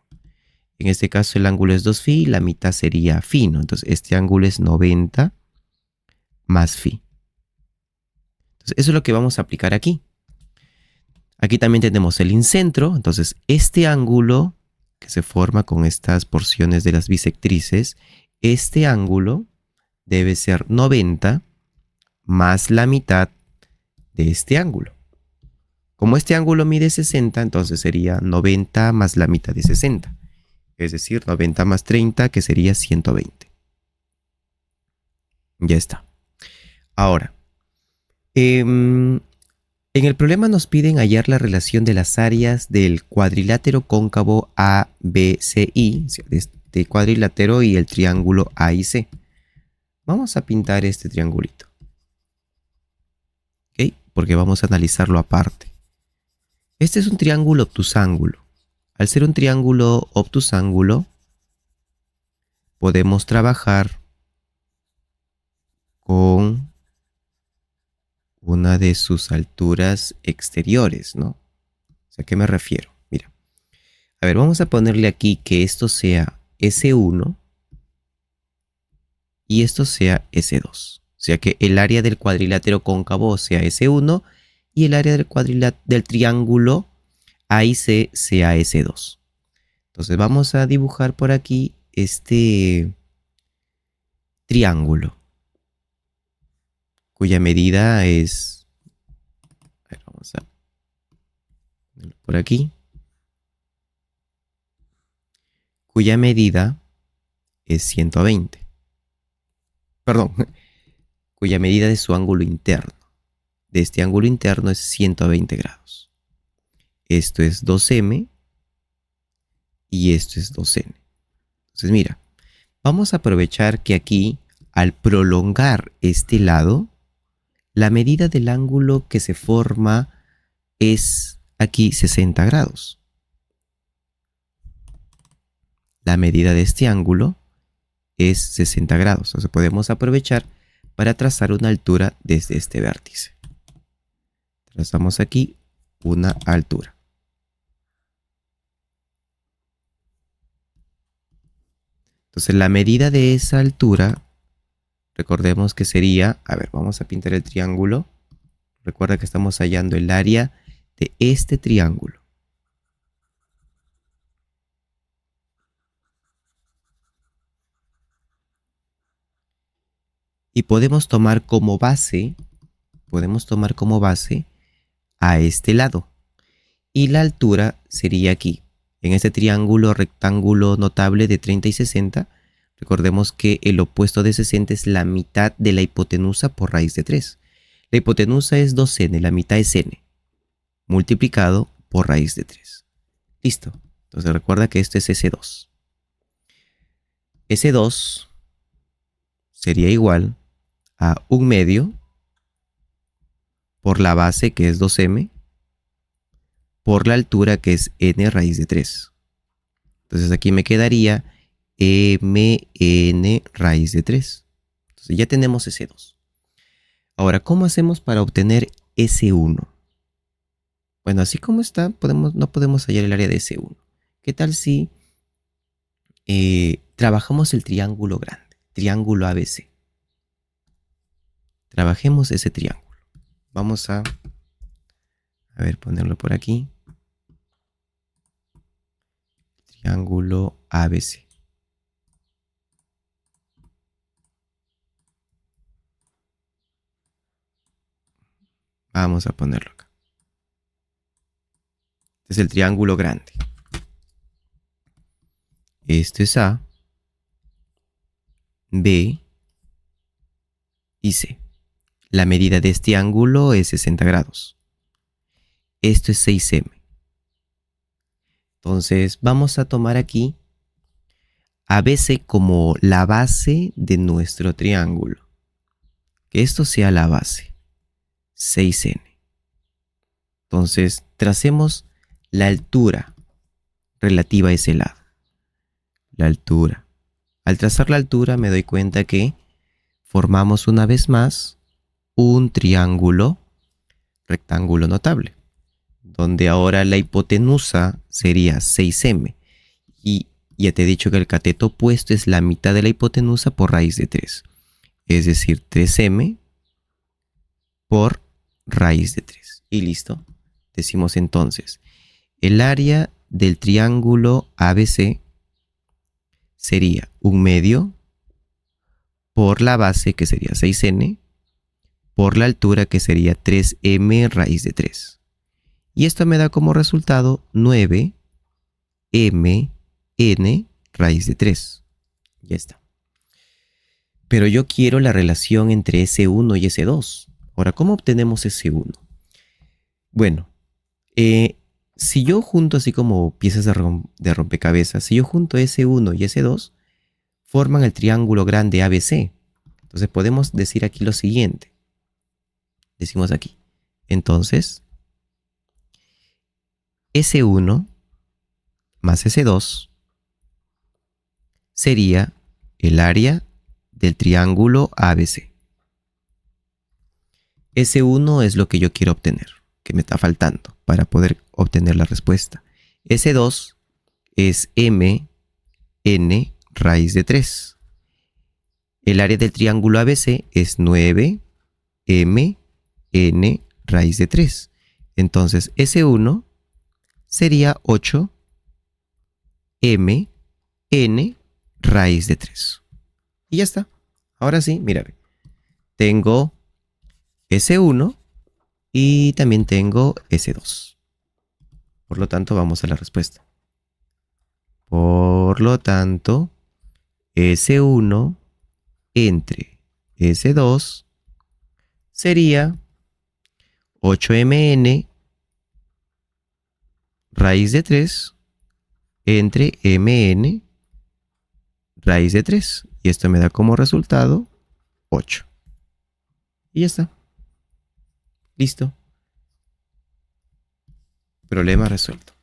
En este caso el ángulo es 2φ, la mitad sería φ, ¿no? Entonces este ángulo es 90 más φ. Entonces eso es lo que vamos a aplicar aquí. Aquí también tenemos el incentro, entonces este ángulo que se forma con estas porciones de las bisectrices, este ángulo debe ser 90 más la mitad de este ángulo. Como este ángulo mide 60, entonces sería 90 más la mitad de 60. Es decir, 90 más 30, que sería 120. Ya está. Ahora, en el problema nos piden hallar la relación de las áreas del cuadrilátero cóncavo ABCI, de este cuadrilátero y el triángulo AIC. Vamos a pintar este triangulito. ¿Ok? Porque vamos a analizarlo aparte. Este es un triángulo obtusángulo. Al ser un triángulo obtusángulo, podemos trabajar con una de sus alturas exteriores, ¿no? O sea, ¿a qué me refiero? Mira, a ver, vamos a ponerle aquí que esto sea S1 y esto sea S2. O sea, que el área del cuadrilátero cóncavo sea S1 y el área del triángulo AIC sea S2. Entonces vamos a dibujar por aquí este triángulo, cuya medida es, a ver, vamos a ponerlo por aquí, cuya medida es 120. Perdón, cuya medida de su ángulo interno. De este ángulo interno es 120 grados. Esto es 2M y esto es 2N. Entonces mira, vamos a aprovechar que aquí, al prolongar este lado, la medida del ángulo que se forma es aquí 60 grados. La medida de este ángulo es 60 grados. Entonces podemos aprovechar para trazar una altura desde este vértice. Trazamos aquí una altura. Entonces la medida de esa altura, recordemos que sería, a ver, vamos a pintar el triángulo. Recuerda que estamos hallando el área de este triángulo. Y podemos tomar como base a este lado. Y la altura sería aquí. En este triángulo rectángulo notable de 30 y 60, recordemos que el opuesto de 60 es la mitad de la hipotenusa por raíz de 3. La hipotenusa es 2n, la mitad es n, multiplicado por raíz de 3. Listo. Entonces recuerda que esto es S2. S2 sería igual a 1/2 por la base, que es 2m, por la altura, que es n raíz de 3. Entonces aquí me quedaría mn raíz de 3. Entonces ya tenemos S2. Ahora, ¿cómo hacemos para obtener S1? Bueno, así como está, no podemos hallar el área de S1. ¿Qué tal si trabajamos el triángulo grande, triángulo ABC? Trabajemos ese triángulo. Vamos a ver, ponerlo por aquí. Triángulo ABC. Vamos a ponerlo acá. Este es el triángulo grande. Esto es A, B y C. La medida de este ángulo es 60 grados. Esto es 6m. Entonces vamos a tomar aquí ABC como la base de nuestro triángulo. Que esto sea la base, 6n. Entonces tracemos la altura relativa a ese lado. La altura. Al trazar la altura me doy cuenta que formamos una vez más un triángulo rectángulo notable, donde ahora la hipotenusa sería 6m. Y ya te he dicho que el cateto opuesto es la mitad de la hipotenusa por raíz de 3. Es decir, 3m por raíz de 3. Y listo. Decimos entonces, el área del triángulo ABC sería 1/2 por la base, que sería 6n, por la altura, que sería 3m raíz de 3. Y esto me da como resultado 9mn raíz de 3. Ya está. Pero yo quiero la relación entre S1 y S2. Ahora, ¿cómo obtenemos S1? Bueno, si yo junto, así como piezas de rompecabezas, si yo junto S1 y S2, forman el triángulo grande ABC. Entonces podemos decir aquí lo siguiente. Decimos aquí. Entonces, S1 más S2 sería el área del triángulo ABC. S1 es lo que yo quiero obtener, que me está faltando para poder obtener la respuesta. S2 es mn raíz de 3. El área del triángulo ABC es 9mn raíz de 3. Entonces S1 sería 8mn raíz de 3. Y ya está. Ahora sí, mira, tengo S1 y también tengo S2. Por lo tanto, vamos a la respuesta. Por lo tanto, S1 entre S2 sería 8mn raíz de 3 entre mn raíz de 3. Y esto me da como resultado 8. Y ya está. Listo. Problema resuelto.